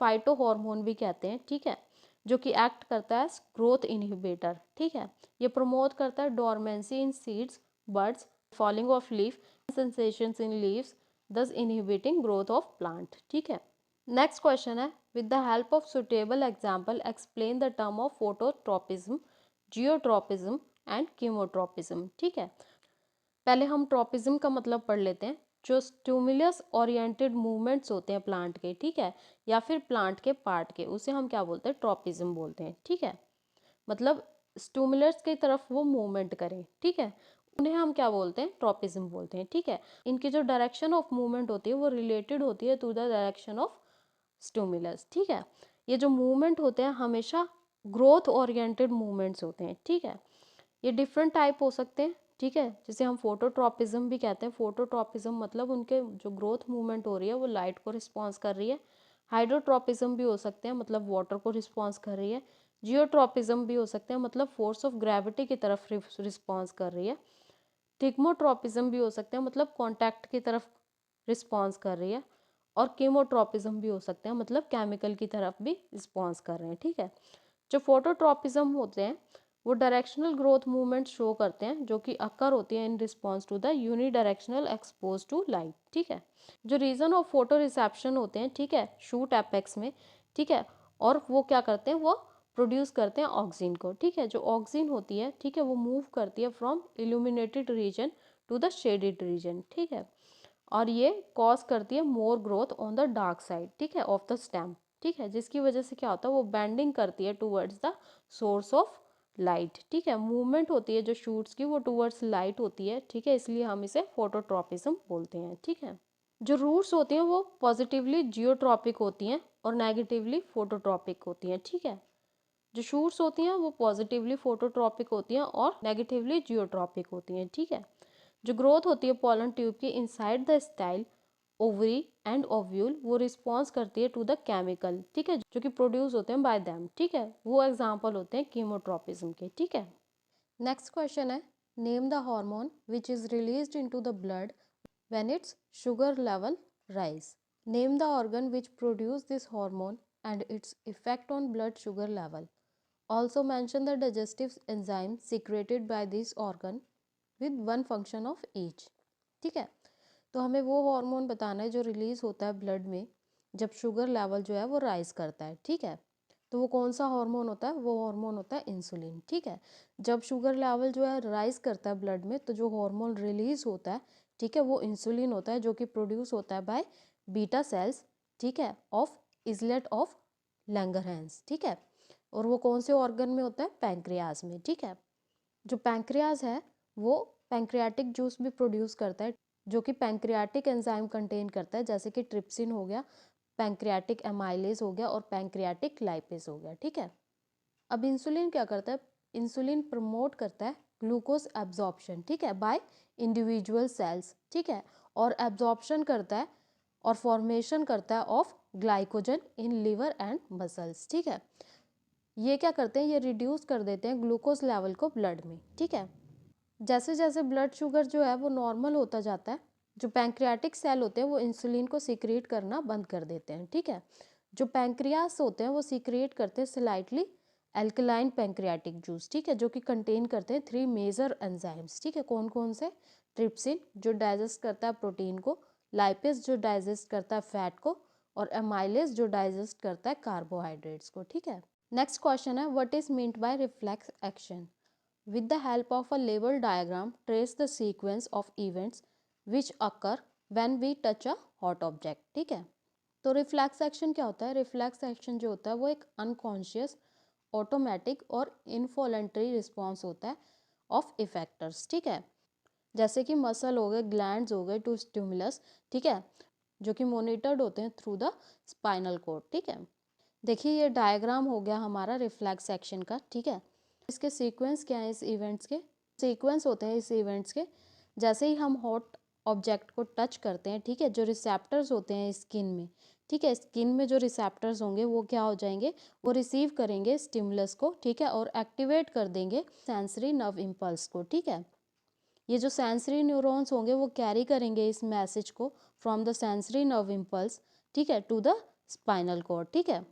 फाइटो हार्मोन भी कहते हैं। ठीक है, जो कि एक्ट करता है ग्रोथ इनहिबिटर। ठीक है, ये प्रमोट करता है dormancy in seeds, buds, falling of leaf, sensations in leaves, दस इनहिबिटिंग ग्रोथ ऑफ प्लांट। ठीक है, नेक्स्ट क्वेश्चन है, with the help of suitable example explain the term of phototropism, geotropism and chemotropism. ठीक है, पहले हम ट्रोपिज्म का मतलब पढ़ लेते हैं। जो स्टिमुलस ओरिएंटेड मूवमेंट्स होते हैं प्लांट के, ठीक है, या फिर प्लांट के पार्ट के, उसे हम क्या बोलते हैं, ट्रोपिज्म बोलते हैं। ठीक है, मतलब स्टिमुलस की तरफ वो मूवमेंट करें, ठीक है, उन्हें हम क्या बोलते हैं, ट्रोपिज्म बोलते हैं। ठीक है, इनकी जो डायरेक्शन ऑफ मूवमेंट होती है वो रिलेटेड होती है to the direction of stimulus. ठीक है, ये जो मूवमेंट होते हैं हमेशा ग्रोथ ओरिएंटेड मूवमेंट्स होते हैं। ठीक है, ये डिफरेंट टाइप हो सकते हैं। ठीक है, जिसे हम फोटोट्रोपिज्म भी कहते हैं। फोटोट्रोपिज्म मतलब उनके जो ग्रोथ मूवमेंट हो रही है वो लाइट को रिस्पॉन्स कर रही है। हाइड्रोट्रोपिज्म भी हो सकते हैं, मतलब वाटर को रिस्पॉन्स कर रही है। जियोट्रोपिज्म भी हो सकते हैं, मतलब फोर्स ऑफ ग्रेविटी की तरफ रिस्पॉन्स कर रही है। थिग्मोट्रोपिज्म भी हो सकते हैं, मतलब कॉन्टैक्ट की तरफ रिस्पॉन्स कर रही है। और कीमोट्रोपिज्म भी हो सकते हैं, मतलब केमिकल की तरफ भी रिस्पॉन्स कर रहे हैं। ठीक है, जो फोटोट्रोपिज्म होते हैं वो डायरेक्शनल ग्रोथ मूवमेंट शो करते हैं, जो कि अकर होती है in response to the unidirectional expose to light. ठीक है, जो रीजन ऑफ फोटो रिसेप्शन होते हैं, ठीक है, शूट एपेक्स में। ठीक है, और वो क्या करते हैं, वो प्रोड्यूस करते हैं ऑक्सीजन को। ठीक है, जो ऑक्सीजन होती है, ठीक है, वो मूव करती है from illuminated region to the shaded region. ठीक है, और ये कॉज करती है more growth on the dark side, ठीक है, ऑफ द स्टेम। ठीक है, जिसकी वजह से क्या होता है, वो बेंडिंग करती है towards the source of light. ठीक है, मूवमेंट होती है जो शूट्स की वो टूवर्ड्स लाइट होती है। ठीक है, इसलिए हम इसे फोटोट्रोपिज्म बोलते हैं। ठीक है, जो रूट्स होती हैं वो पॉजिटिवली जियोट्रॉपिक होती हैं और नेगेटिवली फोटोट्रॉपिक होती हैं। ठीक है, जो शूट्स होती हैं वो पॉजिटिवली फोटोट्रॉपिक होती हैं और नेगेटिवली जियोट्रॉपिक होती हैं। ठीक है, जो ग्रोथ होती है पोलन ट्यूब की inside the style ovary and ovule, वो रिस्पॉन्स करती है टू द केमिकल, ठीक है, जो कि प्रोड्यूस होते हैं बाय देम। ठीक है, वो एग्जांपल होते हैं कीमोट्रोपिज्म के। ठीक है, नेक्स्ट क्वेश्चन है, name the hormone which is released into the blood when it's sugar level rise. Name the organ which produce this hormone and its effect on blood sugar level. Also mention the digestive enzyme secreted by this organ with one function of each. ठीक है, तो हमें वो hormone बताना है जो release होता है ब्लड में जब शुगर लेवल जो है वो राइज करता है। ठीक है, तो वो कौन सा हार्मोन होता है, वो हार्मोन होता है इंसुलिन। ठीक है, जब शुगर लेवल जो है राइज करता है ब्लड में, तो जो हार्मोन रिलीज होता है, ठीक है, वो इंसुलिन होता है, जो कि प्रोड्यूस होता है बाय बीटा सेल्स, ठीक है, ऑफ इजलेट ऑफ लैंगरहैंस। ठीक है, और वो कौन से ऑर्गन में होता है, पैंक्रियाज में। ठीक है, जो पैंक्रियाज है वो पैंक्रियाटिक जूस भी प्रोड्यूस करता है, जो कि पैंक्रियाटिक एंजाइम कंटेन करता है, जैसे कि ट्रिप्सिन हो गया, पैंक्रियाटिक एमाइलेज हो गया और पैंक्रियाटिक लाइपेज हो गया। ठीक है, अब इंसुलिन क्या करता है, इंसुलिन प्रमोट करता है ग्लूकोज एब्जॉर्प्शन, ठीक है, बाय इंडिविजुअल सेल्स। ठीक है, और एब्जॉर्प्शन करता है और फॉर्मेशन करता है of glycogen in liver and muscles. ठीक है, ये क्या करते हैं, ये रिड्यूस कर देते हैं ग्लूकोज लेवल को ब्लड में। ठीक है, जैसे जैसे ब्लड शुगर जो है वो नॉर्मल होता जाता है, जो पैंक्रियाटिक सेल होते हैं वो इंसुलिन को सीक्रेट करना बंद कर देते हैं। ठीक है, जो पैंक्रियास होते हैं वो सीक्रेट करते हैं स्लाइटली एल्कलाइन पैंक्रियाटिक जूस। ठीक है, जो कि कंटेन करते हैं थ्री मेजर एंजाइम्स। ठीक है, कौन कौन से, ट्रिप्सिन जो डाइजेस्ट करता है प्रोटीन को, लाइपेज जो डाइजेस्ट करता है फैट को, और एमाइलेज जो डाइजेस्ट करता है कार्बोहाइड्रेट्स को। ठीक है, नेक्स्ट क्वेश्चन है, what is meant by reflex action. With the help of a label diagram, trace the sequence of events which occur when we touch a hot object. ठीक है, तो रिफ्लेक्स एक्शन क्या होता है, रिफ्लेक्स एक्शन जो होता है वो एक अनकॉन्शियस, ऑटोमेटिक और इनवॉलेंटरी रिस्पॉन्स होता है ऑफ इफेक्टर्स। ठीक है, जैसे कि मसल हो गए, ग्लैंड्स हो गए टू स्टिमुलस। ठीक है, जो कि मोनिटर्ड होते हैं थ्रू द स्पाइनल कोड। ठीक है, देखिए ये डायग्राम हो गया हमारा रिफ्लेक्स एक्शन का। ठीक है, इसके सीक्वेंस क्या है, इस इवेंट्स के सीक्वेंस होते हैं इस इवेंट्स के, जैसे ही हम हॉट ऑब्जेक्ट को टच करते हैं, ठीक है, जो रिसेप्टर्स होते हैं स्किन में, ठीक है, स्किन में जो रिसेप्टर्स होंगे वो क्या हो जाएंगे, वो रिसीव करेंगे स्टिमुलस को। ठीक है, और एक्टिवेट कर देंगे सेंसरी नर्व इम्पल्स को। ठीक है, ये जो सेंसरी न्यूरॉन्स होंगे वो कैरी करेंगे इस मैसेज को from the sensory nerve impulse, ठीक है, टू द स्पाइनल कॉर्ड। ठीक है,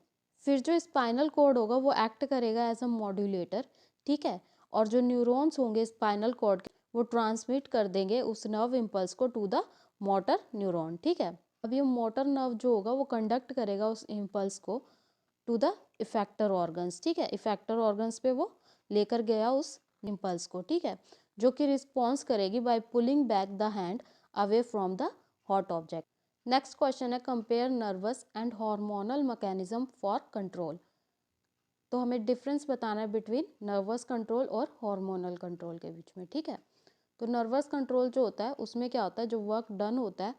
फिर जो स्पाइनल कॉर्ड होगा वो एक्ट करेगा एज अ मॉड्यूलेटर। ठीक है, और जो न्यूरॉन्स होंगे स्पाइनल कॉर्ड के वो ट्रांसमिट कर देंगे उस नर्व इम्पल्स को टू द मोटर न्यूरॉन। ठीक है, अब ये मोटर नर्व जो होगा वो कंडक्ट करेगा उस इम्पल्स को टू द इफेक्टर ऑर्गन्स, ठीक है। इफेक्टर ऑर्गन्स पे वो लेकर गया उस इम्पल्स को, ठीक है, जो कि रिस्पॉन्स करेगी by pulling back the hand away from the hot object. Next question है compare nervous and hormonal mechanism for control. तो हमें डिफरेंस बताना है बिटवीन नर्वस कंट्रोल और हार्मोनल कंट्रोल के बीच में, ठीक है। तो नर्वस कंट्रोल जो होता है उसमें क्या होता है, जो वर्क डन होता है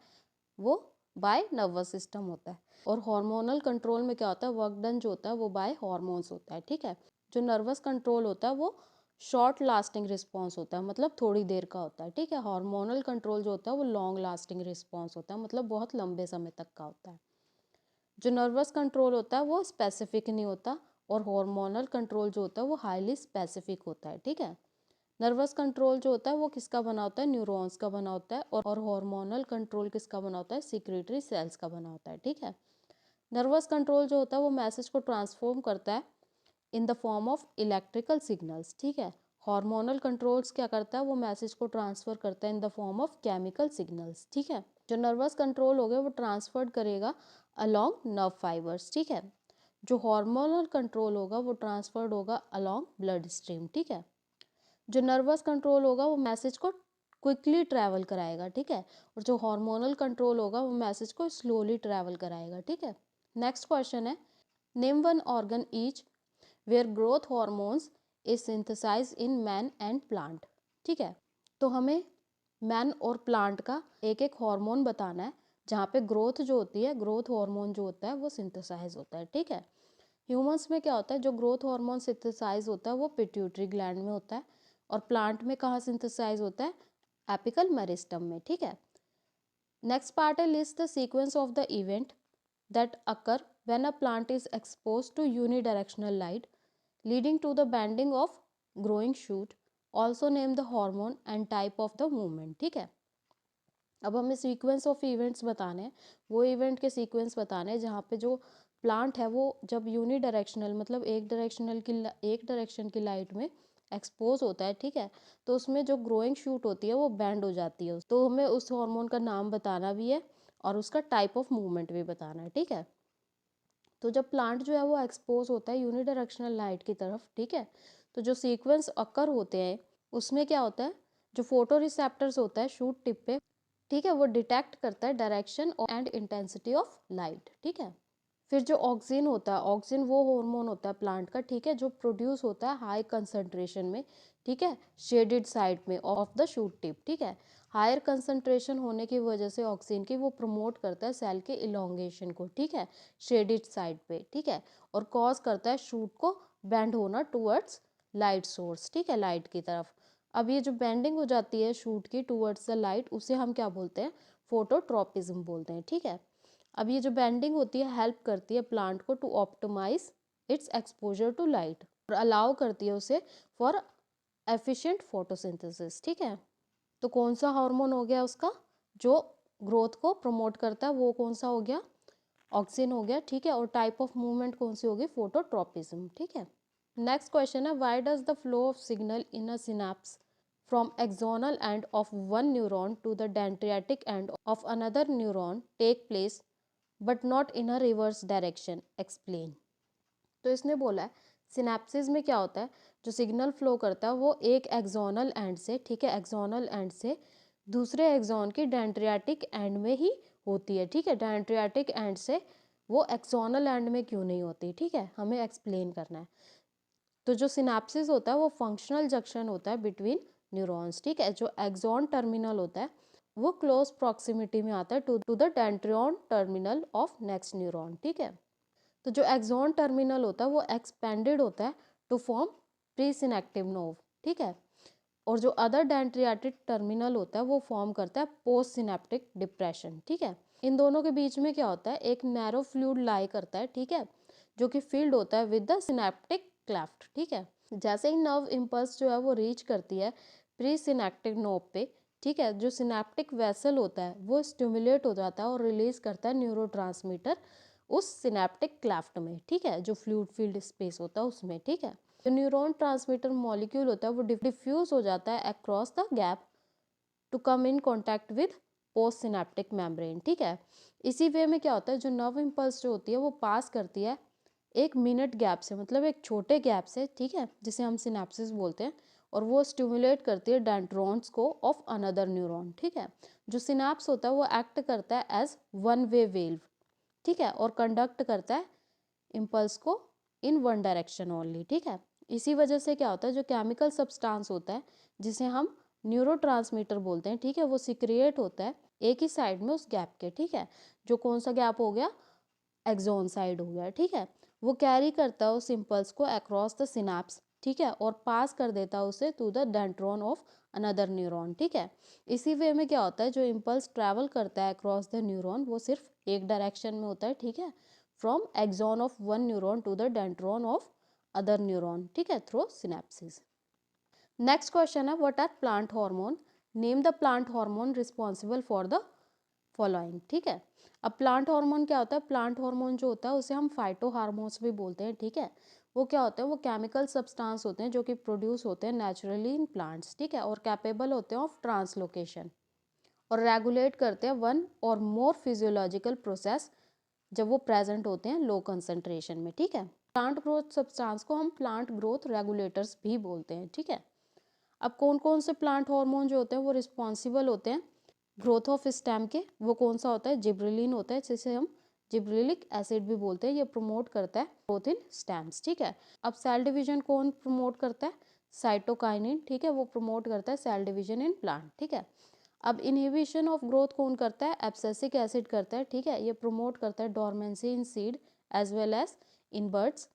वो बाय नर्वस सिस्टम होता है, और हार्मोनल कंट्रोल में क्या होता है, वर्क डन जो होता है वो बाय हार्मोन्स होता है, ठीक है। जो नर्वस कंट्रोल होता है वो शॉर्ट लास्टिंग रिस्पॉन्स होता है, मतलब थोड़ी देर का होता है, ठीक है। हार्मोनल कंट्रोल जो होता है वो लॉन्ग लास्टिंग रिस्पॉन्स होता है, मतलब बहुत लंबे समय तक का होता है। जो नर्वस कंट्रोल होता है वो स्पेसिफिक नहीं होता, और हार्मोनल कंट्रोल जो होता है वो हाईली स्पेसिफिक होता है, ठीक है। नर्वस कंट्रोल जो होता है वो किसका बना होता है, न्यूरॉन्स का बना होता है, और हार्मोनल कंट्रोल किसका बना होता है, सिक्रेटरी सेल्स का बना होता है, ठीक है। नर्वस कंट्रोल जो होता है वो मैसेज को ट्रांसफॉर्म करता है in the form of electrical signals, ठीक है। हार्मोनल कंट्रोल्स क्या करता है, वो मैसेज को ट्रांसफर करता है in the form of chemical signals, ठीक है। जो नर्वस कंट्रोल हो गया वो ट्रांसफर्ड करेगा अलोंग नर्व फाइबर्स, ठीक है। जो हार्मोनल कंट्रोल होगा वो ट्रांसफर्ड होगा अलोंग ब्लड स्ट्रीम, ठीक है। जो नर्वस कंट्रोल होगा वो मैसेज को क्विकली ट्रैवल कराएगा, ठीक है, और जो हार्मोनल कंट्रोल होगा वो मैसेज को स्लोली ट्रैवल कराएगा, ठीक है। नेक्स्ट क्वेश्चन है name one organ each where growth hormones is synthesise in man and plant, ठीक है। तो हमें मैन और प्लांट का एक एक हार्मोन बताना है जहाँ पे ग्रोथ जो होती है, ग्रोथ हार्मोन जो होता है वो सिंथेसाइज होता है, ठीक है। ह्यूमंस में क्या होता है, जो ग्रोथ हार्मोन सिंथेसाइज होता है वो पिट्यूटरी ग्लैंड में होता है, और प्लांट में कहाँ सिंथेसाइज होता है, एपिकल मेरिस्टम में, ठीक है। नेक्स्ट पार्ट है list the sequence of the event that occur when a plant is exposed to unidirectional light leading to the bending of growing shoot, also name the hormone and type of the movement, ठीक है। अब हमें sequence of events बताने हैं, वो event के sequence बताने हैं जहाँ पे जो प्लांट है वो जब यूनिडायरेक्शनल मतलब एक डायरेक्शन की लाइट में एक्सपोज होता है, ठीक है, तो उसमें जो ग्रोइंग शूट होती है वो बैंड हो जाती है, तो हमें उस हार्मोन का नाम बताना भी है और उसका टाइप ऑफ मूवमेंट भी बताना है, ठीक है। तो जब प्लांट जो है वो एक्सपोज होता है यूनिडायरेक्शनल लाइट की तरफ, ठीक है, तो जो सीक्वेंस अकर होते हैं उसमें क्या होता है, जो फोटो रिसेप्टर्स होता है शूट टिप पे, ठीक है, वो डिटेक्ट करता है direction and intensity of light, ठीक है। फिर जो ऑक्सिन होता है, ऑक्सिन वो हार्मोन होता है प्लांट का, ठीक है, जो प्रोड्यूस होता है हाई कंसंट्रेशन में, ठीक है, शेडेड साइड में ऑफ द शूट टिप, ठीक है। हायर कंसंट्रेशन होने की वजह से ऑक्सिन की वो प्रमोट करता है सेल के इलोंगेशन को, ठीक है, शेडेड साइड पे, ठीक है, और कॉज करता है शूट को बेंड होना टूवर्ड्स लाइट सोर्स, ठीक है, लाइट की तरफ। अब ये जो बेंडिंग हो जाती है शूट की टूवर्ड्स द लाइट, उसे हम क्या बोलते हैं, फोटोट्रॉपिज्म बोलते हैं, ठीक है। अब ये जो बेंडिंग होती है हेल्प करती है प्लांट को to optimise its exposure to light, और अलाउ करती है उसे फॉर एफिशिएंट फोटोसिंथेसिस, ठीक है। तो कौन सा हार्मोन हो गया उसका जो ग्रोथ को प्रमोट करता है, वो कौन सा हो गया, ऑक्सिन हो गया, ठीक है, और टाइप ऑफ मूवमेंट कौन सी होगी, फोटोट्रॉपिज्म, ठीक है। नेक्स्ट क्वेश्चन है why does the flow of signal in a synapse from axonal end of one neuron to the dendritic end of another neuron take place but not in a reverse direction, explain। तो इसने बोला है synapses में क्या होता है, जो signal flow करता है वो एक एक्सोनल एंड से, ठीक है, एक्सोनल एंड से दूसरे एक्सोन की डेंड्रियाटिक एंड में ही होती है, ठीक है। डेंड्रियाटिक एंड से वो एक्सोनल एंड में क्यों नहीं होती, ठीक है, हमें एक्सप्लेन करना है। तो जो सिनेप्सिस होता है वो फंक्शनल जंक्शन होता है बिटवीन न्यूरॉन्स, ठीक है। जो एक्सॉन टर्मिनल होता है वो क्लोज प्रॉक्सिमिटी में आता है to the dendron terminal of next neuron, ठीक है। तो जो एक्सॉन टर्मिनल होता है वो एक्सपेंडेड होता है to form presynaptic knob, ठीक है, और जो अदर डेंड्रियाटिक टर्मिनल होता है वो फॉर्म करता है पोस्ट सिनेप्टिक डिप्रेशन, ठीक है। इन दोनों के बीच में क्या होता है, एक नैरो फ्लूइड लाई करता है, ठीक है, जो कि फील्ड होता है विद द सिनेप्टिक क्लेफ्ट, ठीक है। जैसे ही नर्व इम्पल्स जो है वो रीच करती है प्री सिनेप्टिक नोब पे, ठीक है, जो सिनेप्टिक वेसल होता है वो स्टिमुलेट हो जाता है और रिलीज करता है न्यूरोट्रांसमीटर उस सिनेप्टिक क्लेफ्ट में, ठीक है, जो फ्लूइड फील्ड स्पेस होता है उसमें, ठीक है। जो न्यूरॉन ट्रांसमीटर मॉलिक्यूल होता है वो डिफ्यूज हो जाता है across the gap to come in contact with postsynaptic membrane, ठीक है। इसी वे में क्या होता है, जो नर्व इम्पल्स जो होती है वो पास करती है 1 मिनट गैप से, मतलब एक छोटे गैप से, ठीक है, जिसे हम सिनेप्सिस बोलते हैं, और वो स्टिमुलेट करती है डेंड्रॉन्स को ऑफ अनदर न्यूरॉन, ठीक है। जो सिनेप्स होता है वो एक्ट करता है एज वन वे वेल्व, ठीक है, और कंडक्ट करता है इम्पल्स को इन वन डायरेक्शन ओनली, ठीक है। इसी वजह से क्या होता है, जो केमिकल सब्सटेंस होता है जिसे हम न्यूरोट्रांसमीटर बोलते हैं, ठीक है, वो सिक्रिएट होता है एक ही साइड में उस गैप के, ठीक है। जो कौन सा गैप हो गया, एक्सॉन साइड हो गया, ठीक है। वो कैरी करता है उस इम्पल्स को अक्रॉस द सिनेप्स, ठीक है, और पास कर देता है उसे to the dendron of another neuron, ठीक है। इसी वे में क्या होता है, जो इम्पल्स ट्रैवल करता है अक्रॉस द न्यूरॉन वो सिर्फ एक डायरेक्शन में होता है, ठीक है, from axon of one neuron to the dendron of other neuron, ठीक है, थ्रू सिनेप्सिस। नेक्स्ट क्वेश्चन है, what are plant hormone, name the plant hormone responsible for the following, ठीक है। अब प्लांट हार्मोन क्या होता है, प्लांट हार्मोन जो होता है उसे हम फाइटो हार्मोन्स भी बोलते हैं, ठीक है। वो क्या होते हैं, वो केमिकल सब्सटेंस होते हैं जो कि प्रोड्यूस होते हैं नेचुरली इन प्लांट्स, ठीक है, और कैपेबल होते हैं ऑफ ट्रांसलोकेशन, और रेगुलेट करते हैं वन और मोर फिजियोलॉजिकल प्रोसेस जब वो प्रेजेंट होते हैं लो कंसंट्रेशन में, ठीक है। प्लांट ग्रोथ सब्सटेंस को हम प्लांट ग्रोथ रेगुलेटर्स भी बोलते हैं, ठीक है। अब कौन कौन से प्लांट हार्मोन जो होते हैं वो रिस्पॉन्सिबल होते हैं ग्रोथ ऑफ स्टेम के, वो कौन सा होता है, जिब्रेलिन होता है, जिसे हम जिब्रेलिक एसिड भी बोलते हैं। ये प्रमोट करता है ग्रोथ इन स्टेम्स, ठीक है। अब सेल डिवीजन कौन प्रमोट करता है, साइटोकाइनिन, ठीक है, वो प्रमोट करता है सेल डिवीजन इन प्लांट, ठीक है। अब इनहिबिशन ऑफ ग्रोथ कौन करता है, एब्सिसिक एसिड करता है, ठीक है, ये प्रमोट करता है dormancy in seed as well as in buds,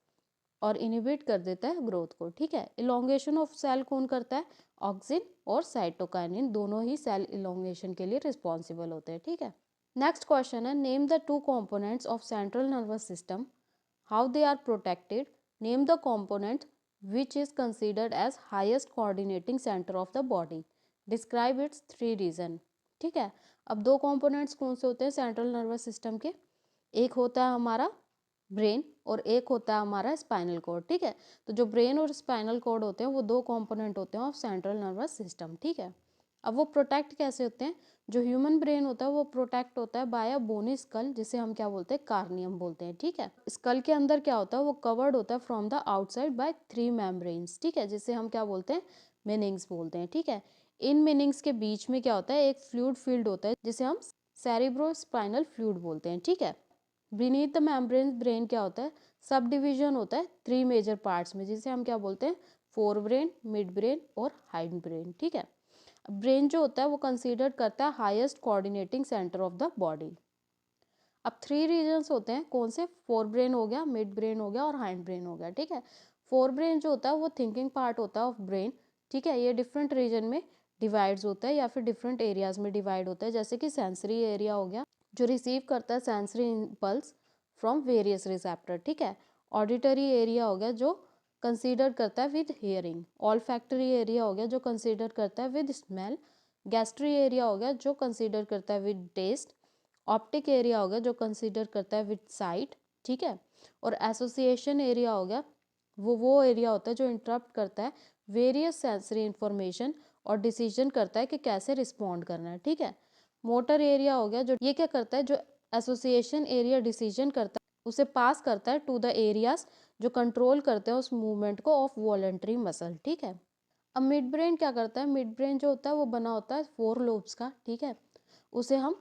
और इनहिबिट कर देता है ग्रोथ को, ठीक है। इलोंगेशन ऑफ सेल कौन करता है, ऑक्सिन और साइटोकाइनिन दोनों ही सेल इलोंगेशन के लिए रिस्पॉन्सिबल होते हैं, ठीक है। नेक्स्ट क्वेश्चन है, name the two components of central nervous system, how they are protected, name the component which is considered as highest coordinating centre of the body, describe its 3 region, ठीक है। अब दो components कौन से होते हैं central nervous system के, एक होता है हमारा ब्रेन और एक होता है हमारा स्पाइनल कॉर्ड, ठीक है। तो जो ब्रेन और स्पाइनल कॉर्ड होते हैं वो दो कंपोनेंट होते हैं ऑफ सेंट्रल नर्वस सिस्टम, ठीक है। अब वो प्रोटेक्ट कैसे होते हैं, जो ह्यूमन ब्रेन होता है वो प्रोटेक्ट होता है बाय अ बोनी स्कल, जिसे हम क्या बोलते हैं, कार्नियम बोलते हैं, ठीक है। स्कल के अंदर क्या होता है, वो कवर्ड होता है from the outside by 3 membranes, ठीक है, जिसे हम क्या बोलते हैं, मेनिंग्स बोलते हैं, ठीक है। इन मेनिंग्स के बीच में क्या होता है, एक फ्लूइड फील्ड होता है जिसे हम सेरिब्रोस्पाइनल फ्लूइड बोलते हैं, ठीक है। बीनीथ द मेम्ब्रेन ब्रेन क्या होता है, सब डिवीजन होता है 3 मेजर पार्ट्स में, जिसे हम क्या बोलते हैं, फोर ब्रेन, मिड ब्रेन और हाइंड ब्रेन, ठीक है। ब्रेन जो होता है वो कंसीडर करता है highest coordinating centre of the body. अब 3 रीजन्स होते हैं, कौन से, फोर ब्रेन हो गया, मिड ब्रेन हो गया और हाइंड ब्रेन हो गया, ठीक है। फोर ब्रेन जो होता है वो थिंकिंग पार्ट होता है ऑफ ब्रेन, ठीक है। ये डिफरेंट रीजन में डिवाइड्स होता है या फिर डिफरेंट एरियाज में डिवाइड होता है, जैसे कि सेंसरी एरिया हो गया जो रिसीव करता है sensory impulse from various receptor, ठीक है। ऑडिटरी एरिया हो गया जो कंसीडर करता है विद हियरिंग, ऑल्फैक्टरी एरिया हो गया जो कंसीडर करता है विद स्मेल, गैस्ट्री एरिया हो गया जो कंसीडर करता है विद टेस्ट, ऑप्टिक एरिया हो गया जो कंसीडर करता है विद साइट, ठीक है। और एसोसिएशन एरिया हो गया, वो एरिया होता है जो इंटरप्ट करता है वेरियस सेंसरी इंफॉर्मेशन और डिसीजन करता है कि कैसे रिस्पॉन्ड करना है, ठीक है। मोटर एरिया हो गया जो ये क्या करता है, जो एसोसिएशन एरिया डिसीजन करता है उसे पास करता है टू द एरियाज जो कंट्रोल करते हैं उस मूवमेंट को ऑफ वॉलंटरी मसल, ठीक है। अब मिड ब्रेन क्या करता है, मिड ब्रेन जो होता है वो बना होता है 4 लोब्स का, ठीक है। उसे हम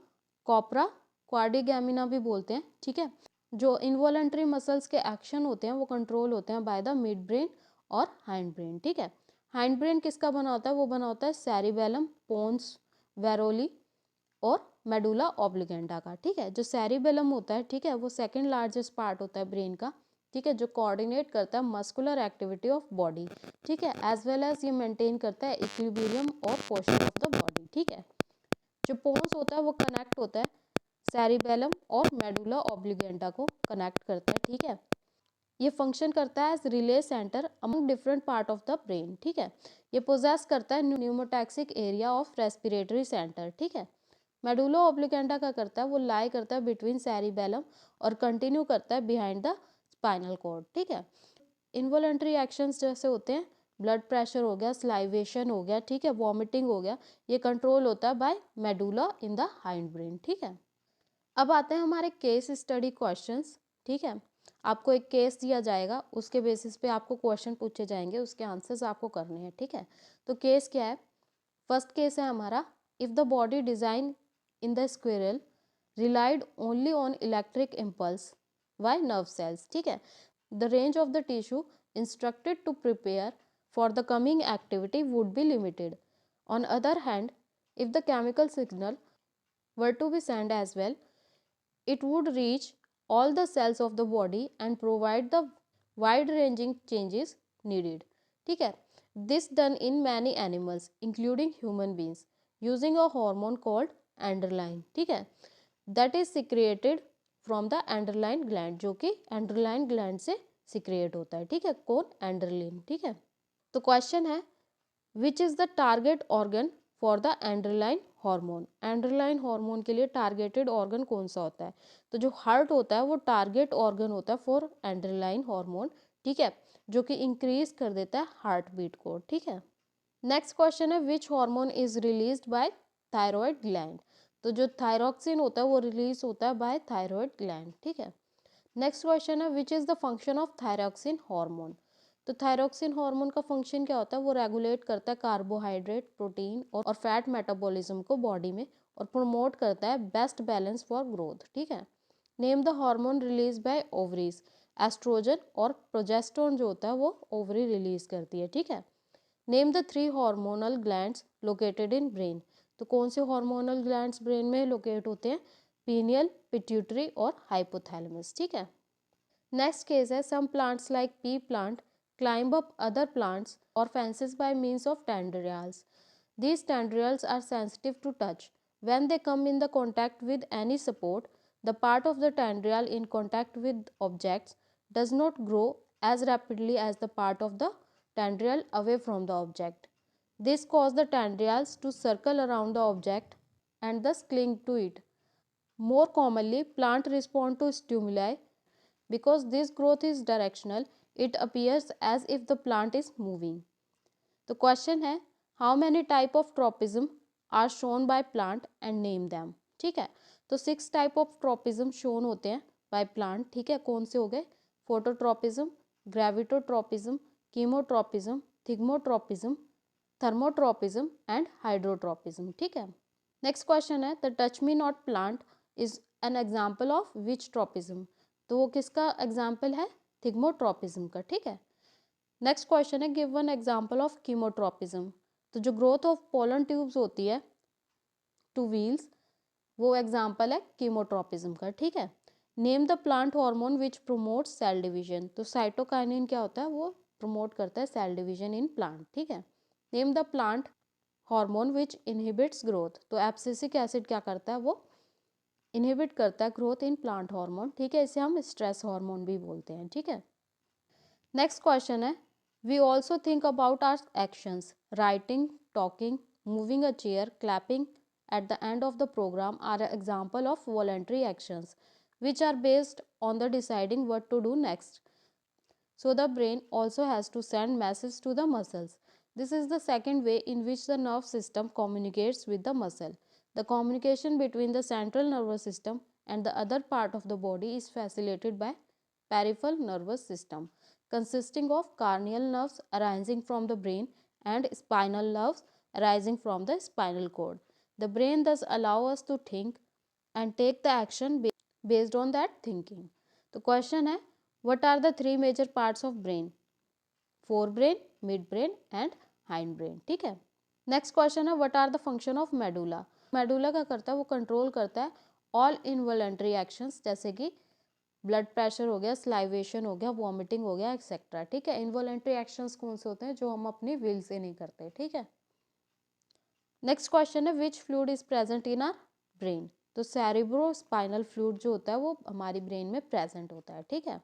कॉपरा क्वाड्रिगेमिना भी बोलते हैं, ठीक है। जो इनवॉलंटरी मसल्स के एक्शन होते हैं वो कंट्रोल होते हैं बाय द मिड ब्रेन और हाइंड ब्रेन, ठीक है। हाइंड ब्रेन किसका बना होता है, वो बना होता है सेरिबेलम, पोन्स, वेरोली और मेडुला ऑब्लिगेंडा का, ठीक है। जो सेरिबेलम होता है, ठीक है, वो सेकंड लार्जेस्ट पार्ट होता है ब्रेन का, ठीक है, जो कोऑर्डिनेट करता है मस्कुलर एक्टिविटी ऑफ बॉडी, ठीक है, एज वेल एज ये मेंटेन करता है इक्विलिब्रियम और पोस्चर ऑफ द बॉडी, ठीक है। जो पोन्स होता है वो कनेक्ट होता है सेरिबेलम और मेडुला ऑब्लिगेंडा को कनेक्ट करता है, ठीक है। ये फंक्शन करता है as relay centre among different part of the brain, ठीक है। ये पोजेस करता है pneumotaxic area of respiratory centre, ठीक है। मेडुला ऑब्लिगेंडा का करता है, वो लाई करता है बिटवीन सेरिबेलम और कंटिन्यू करता है बिहाइंड द स्पाइनल कॉर्ड, ठीक है। इनवॉलंटरी एक्शंस जैसे होते हैं ब्लड प्रेशर हो गया, स्लाइवेशन हो गया, ठीक है, वॉमिटिंग हो गया, ये कंट्रोल होता है by medulla in the hind brain, ठीक है। अब आते हैं हमारे केस स्टडी क्वेश्चंस, ठीक है। आपको एक केस दिया जाएगा, उसके बेसिस पे आपको क्वेश्चन पूछे जाएंगे, उसके आंसर्स आपको करने हैं, ठीक है। तो केस क्या है, फर्स्ट केस है हमारा, if the body design in the squirrel relied only on electric impulse by nerve cells, ठीक है, the range of the tissue instructed to prepare for the coming activity would be limited. On other hand, if the chemical signal were to be sent as well, it would reach all the cells of the body and provide the wide ranging changes needed, ठीक है। This done in many animals including human beings using a hormone called androgen, ठीक है, that is secreted from the androgen gland, जो कि androgen gland से secrete होता है, ठीक है, कौन, एंड्रलिन, ठीक है। तो क्वेश्चन है which is the target organ for the androline hormone, androline hormone के लिए टारगेटेड ऑर्गन कौन सा होता है, तो जो हार्ट होता है वो टारगेट ऑर्गन होता है फॉर एंड्रोलाइन हार्मोन, ठीक है, जो कि इंक्रीज कर देता है हार्ट बीट को, ठीक है। नेक्स्ट क्वेश्चन है which hormone is released by thyroid gland, तो जो थायरॉक्सिन होता है वो रिलीज होता है बाय थायराइड ग्लैंड, ठीक है। नेक्स्ट क्वेश्चन है which is the function of thyroxine hormone, तो थायरॉक्सिन हार्मोन का फंक्शन क्या होता है, वो रेगुलेट करता है कार्बोहाइड्रेट, प्रोटीन और फैट मेटाबॉलिज्म को बॉडी में और प्रमोट करता है बेस्ट बैलेंस फॉर ग्रोथ, ठीक है। Name the hormone release by ovaries, oestrogen और प्रोजेस्टेरोन जो होता है वो ओवरी रिलीज करती है, ठीक है। Name the 3 hormonal glands located in brain, तो कौन से हार्मोनल ग्लैंड्स ब्रेन में लोकेट होते हैं, पीनियल, पिट्यूटरी और हाइपोथैलेमस, ठीक है। नेक्स्ट केस है some plants like pea plant climb up other plants or fences by means of tendrils. These tendrils are sensitive to touch. When they come in the contact with any support, the part of the tendril in contact with objects does not grow as rapidly as the part of the tendril away from the object. This causes the tendrils to circle around the object and thus cling to it. More commonly, plants respond to stimuli. Because this growth is directional, it appears as if the plant is moving. तो question है how many type of tropism are shown by plant and name them, ठीक है। तो 6 type of tropism shown होते हैं by plant, ठीक है, कौन से हो गए, phototropism, gravitropism, chemotropism, thigmotropism, thermotropism and hydrotropism, ठीक है। नेक्स्ट क्वेश्चन है the touch me not plant is an example of which tropism, तो वो किसका एग्जाम्पल है, थिग्मोट्रोपिज्म का, ठीक है। नेक्स्ट क्वेश्चन है give one example of chemotropism, तो जो ग्रोथ ऑफ पोलन ट्यूब्स होती है टू व्हील्स, वो एग्जाम्पल है कीमोट्रोपिज्म का, ठीक है। Name the plant hormone which promotes cell division, तो साइटोकाइनिन क्या होता है, वो प्रमोट करता है सेल डिवीजन इन प्लांट, ठीक है। Name the plant hormone which inhibits growth, तो एब्सिसिक एसिड क्या करता है, वो इनहिबिट करता है ग्रोथ इन प्लांट हार्मोन, ठीक है, इसे हम स्ट्रेस हार्मोन भी बोलते हैं, ठीक है। नेक्स्ट क्वेश्चन है we also think about our actions, writing, talking, moving a chair, clapping at the end of the program are an example of voluntary actions which are based on the deciding what to do next. So the brain also has to send message to the muscles. This is the second way in which the nerve system communicates with the muscle. The communication between the central nervous system and the other part of the body is facilitated by peripheral nervous system consisting of cranial nerves arising from the brain and spinal nerves arising from the spinal cord. The brain thus allows us to think and take the action based on that thinking. तो question है what are the 3 major parts of brain, forebrain, midbrain and hindbrain, ठीक है। Next question है what are the function of medulla, medulla क्या करता है, वो control करता है ऑल इनवॉलंटरी एक्शंस जैसे कि ब्लड प्रेशर हो गया, स्लाइवेशन हो गया, वॉमिटिंग हो गया, एक्सेट्रा, ठीक है। इनवॉलंटरी एक्शंस कौन से होते हैं, जो हम अपनी विल से नहीं करते, ठीक है। नेक्स्ट क्वेश्चन है which fluid is present in our brain, तो सेरिब्रो स्पाइनल फ्लूइड जो होता है वो हमारी ब्रेन में प्रेजेंट होता है, ठीक है।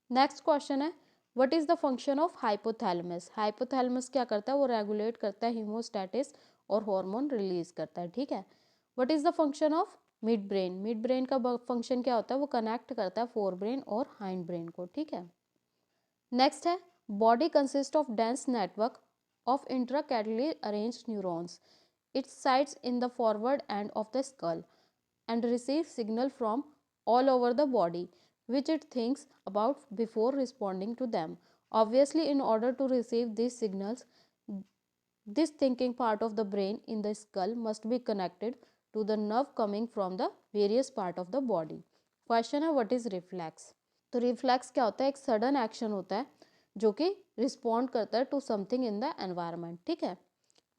नेक्स्ट क्वेश्चन है what is the function of hypothalamus, hypothalamus क्या करता है, वो रेगुलेट करता है हीमोस्टैटिस और हार्मोन रिलीज करता है, ठीक है। What is the function of mid brain, mid brain का फंक्शन क्या होता है, वो कनेक्ट करता है फोर ब्रेन और हाइंड ब्रेन को, ठीक है। नेक्स्ट है Body consists of dense network of intricately arranged neurons. It sites in the forward end of the skull and receives signal from all over the body, which it thinks about before responding to them. Obviously, in order to receive these signals, this thinking part of the brain in the skull must be connected to the nerve coming from the various part of the body. Question है what is reflex. तो reflex क्या होता है, एक sudden action होता है जो कि रिस्पॉन्ड करता है to something in the environment, ठीक है।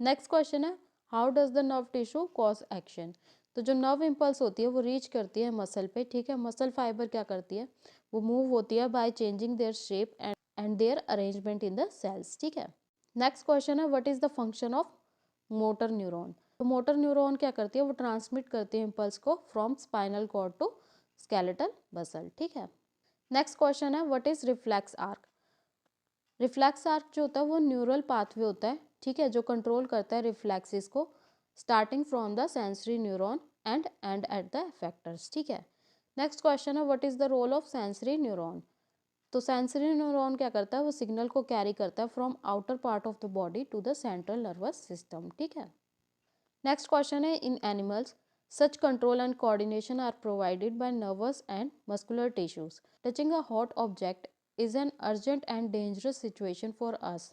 नेक्स्ट क्वेश्चन है how does the nerve tissue cause action. तो जो नर्व इम्पल्स होती है वो रीच करती है मसल पे, ठीक है। मसल फाइबर क्या करती है, वो मूव होती है by changing their shape and their arrangement in the cells, ठीक है। नेक्स्ट क्वेश्चन है what is the function of motor neuron. तो मोटर न्यूरॉन क्या करती है, वो ट्रांसमिट करती है इम्पल्स को from spinal cord to skeletal muscle, ठीक है। नेक्स्ट क्वेश्चन है what is reflex arc. Reflex arc जो होता है वो न्यूरल पाथवे होता है, ठीक है, जो कंट्रोल करता है रिफ्लेक्सेस को starting from the sensory neuron and at the effectors, ठीक है। नेक्स्ट क्वेश्चन है what is the role of sensory neuron. तो सेंसरी न्यूरॉन क्या करता है, वो सिग्नल को कैरी करता है from outer part of the body to the central nervous system, ठीक है। नेक्स्ट क्वेश्चन है in animals such control and coordination are provided by nervous and muscular tissues. Touching a hot object is an urgent and dangerous situation for us.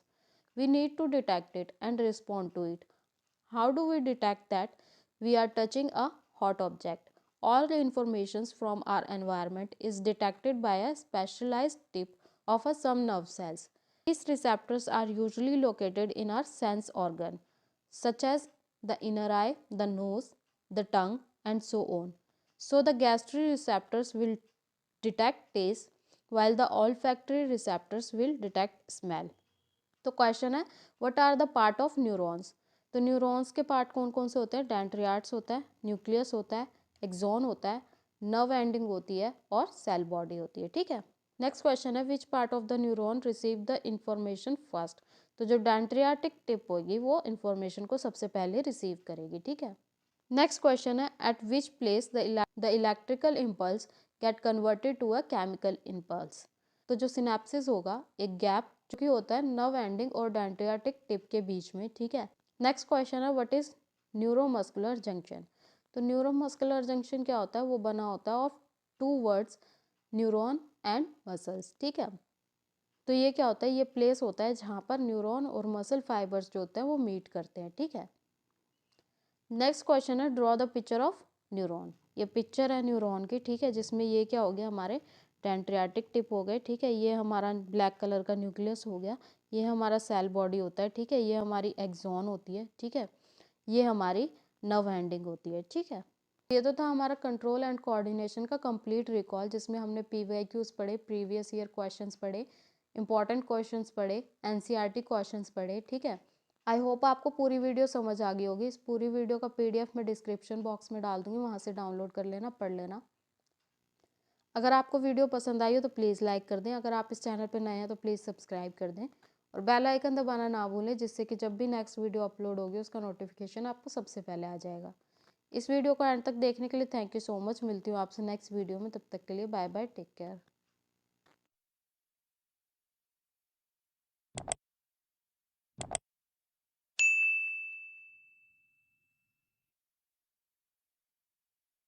We need to detect it and respond to it. How do we detect that we are touching a hot object? All the information from our environment is detected by a specialized tip of some nerve cells. These receptors are usually located in our sense organ, such as the inner eye, the nose, the tongue, and so on. So the gastatory receptors will detect taste, while the olfactory receptors will detect smell. तो question है what are the part of neurons. तो neurons के part कौन कौन से होते हैं, डेंड्रियाट्स होता है, न्यूक्लियस होता है, एक्सॉन होता है, नर्व एंडिंग होती है और सेल बॉडी होती है, ठीक है। नेक्स्ट क्वेश्चन है which part of the neuron receive the information first. तो जो डेंड्रियाटिक टिप होगी वो इंफॉर्मेशन को सबसे पहले रिसीव करेगी, ठीक है। नेक्स्ट क्वेश्चन है at which place the electrical impulse get converted to a chemical impulse. तो जो सिनेप्सिस होगा, एक गैप जो कि होता है नर्व एंडिंग और डेंड्रियाटिक टिप के बीच में, ठीक है। नेक्स्ट क्वेश्चन है व्हाट इज न्यूरोमस्कुलर जंक्शन। तो न्यूरोमस्कुलर जंक्शन क्या होता है, वो बना होता है of two words neuron and muscles, ठीक है। तो ये क्या होता है, ये प्लेस होता है जहाँ पर न्यूरॉन और मसल फाइबर्स जो होते हैं वो मीट करते हैं, ठीक है। नेक्स्ट क्वेश्चन है draw the picture of neuron. ये पिक्चर है न्यूरॉन की, ठीक है, जिसमें ये क्या हो गया, हमारे डेंड्रियाटिक टिप हो गए, ठीक है, ये हमारा ब्लैक कलर का न्यूक्लियस हो गया, ये हमारा सेल बॉडी होता है, ठीक है, ये हमारी एक्सॉन होती है, ठीक है, ये हमारी नर्व एंडिंग होती है, ठीक है। ये तो था हमारा कंट्रोल एंड कोऑर्डिनेशन का कंप्लीट रिकॉल, जिसमें हमने पीवाईक्यूज पढ़े, प्रीवियस ईयर क्वेश्चंस पढ़े, इंपॉर्टेंट क्वेश्चंस पढ़े, एनसीईआरटी क्वेश्चंस पढ़े, ठीक है। आई होप आपको पूरी वीडियो समझ आ गई होगी। इस पूरी वीडियो का पीडीएफ मैं डिस्क्रिप्शन बॉक्स में डाल दूंगी, वहाँ से डाउनलोड कर लेना, पढ़ लेना। अगर आपको वीडियो पसंद आई हो तो प्लीज़ लाइक कर दें, अगर आप इस चैनल पर नए हैं तो प्लीज़ सब्सक्राइब कर दें और बेल आइकन दबाना ना भूलें, जिससे कि जब भी नेक्स्ट वीडियो अपलोड होगी उसका नोटिफिकेशन आपको सबसे पहले आ जाएगा। इस वीडियो को एंड तक देखने के लिए थैंक यू सो मच। मिलती हूँ आपसे नेक्स्ट वीडियो में, तब तक के लिए बाय बाय, टेक केयर।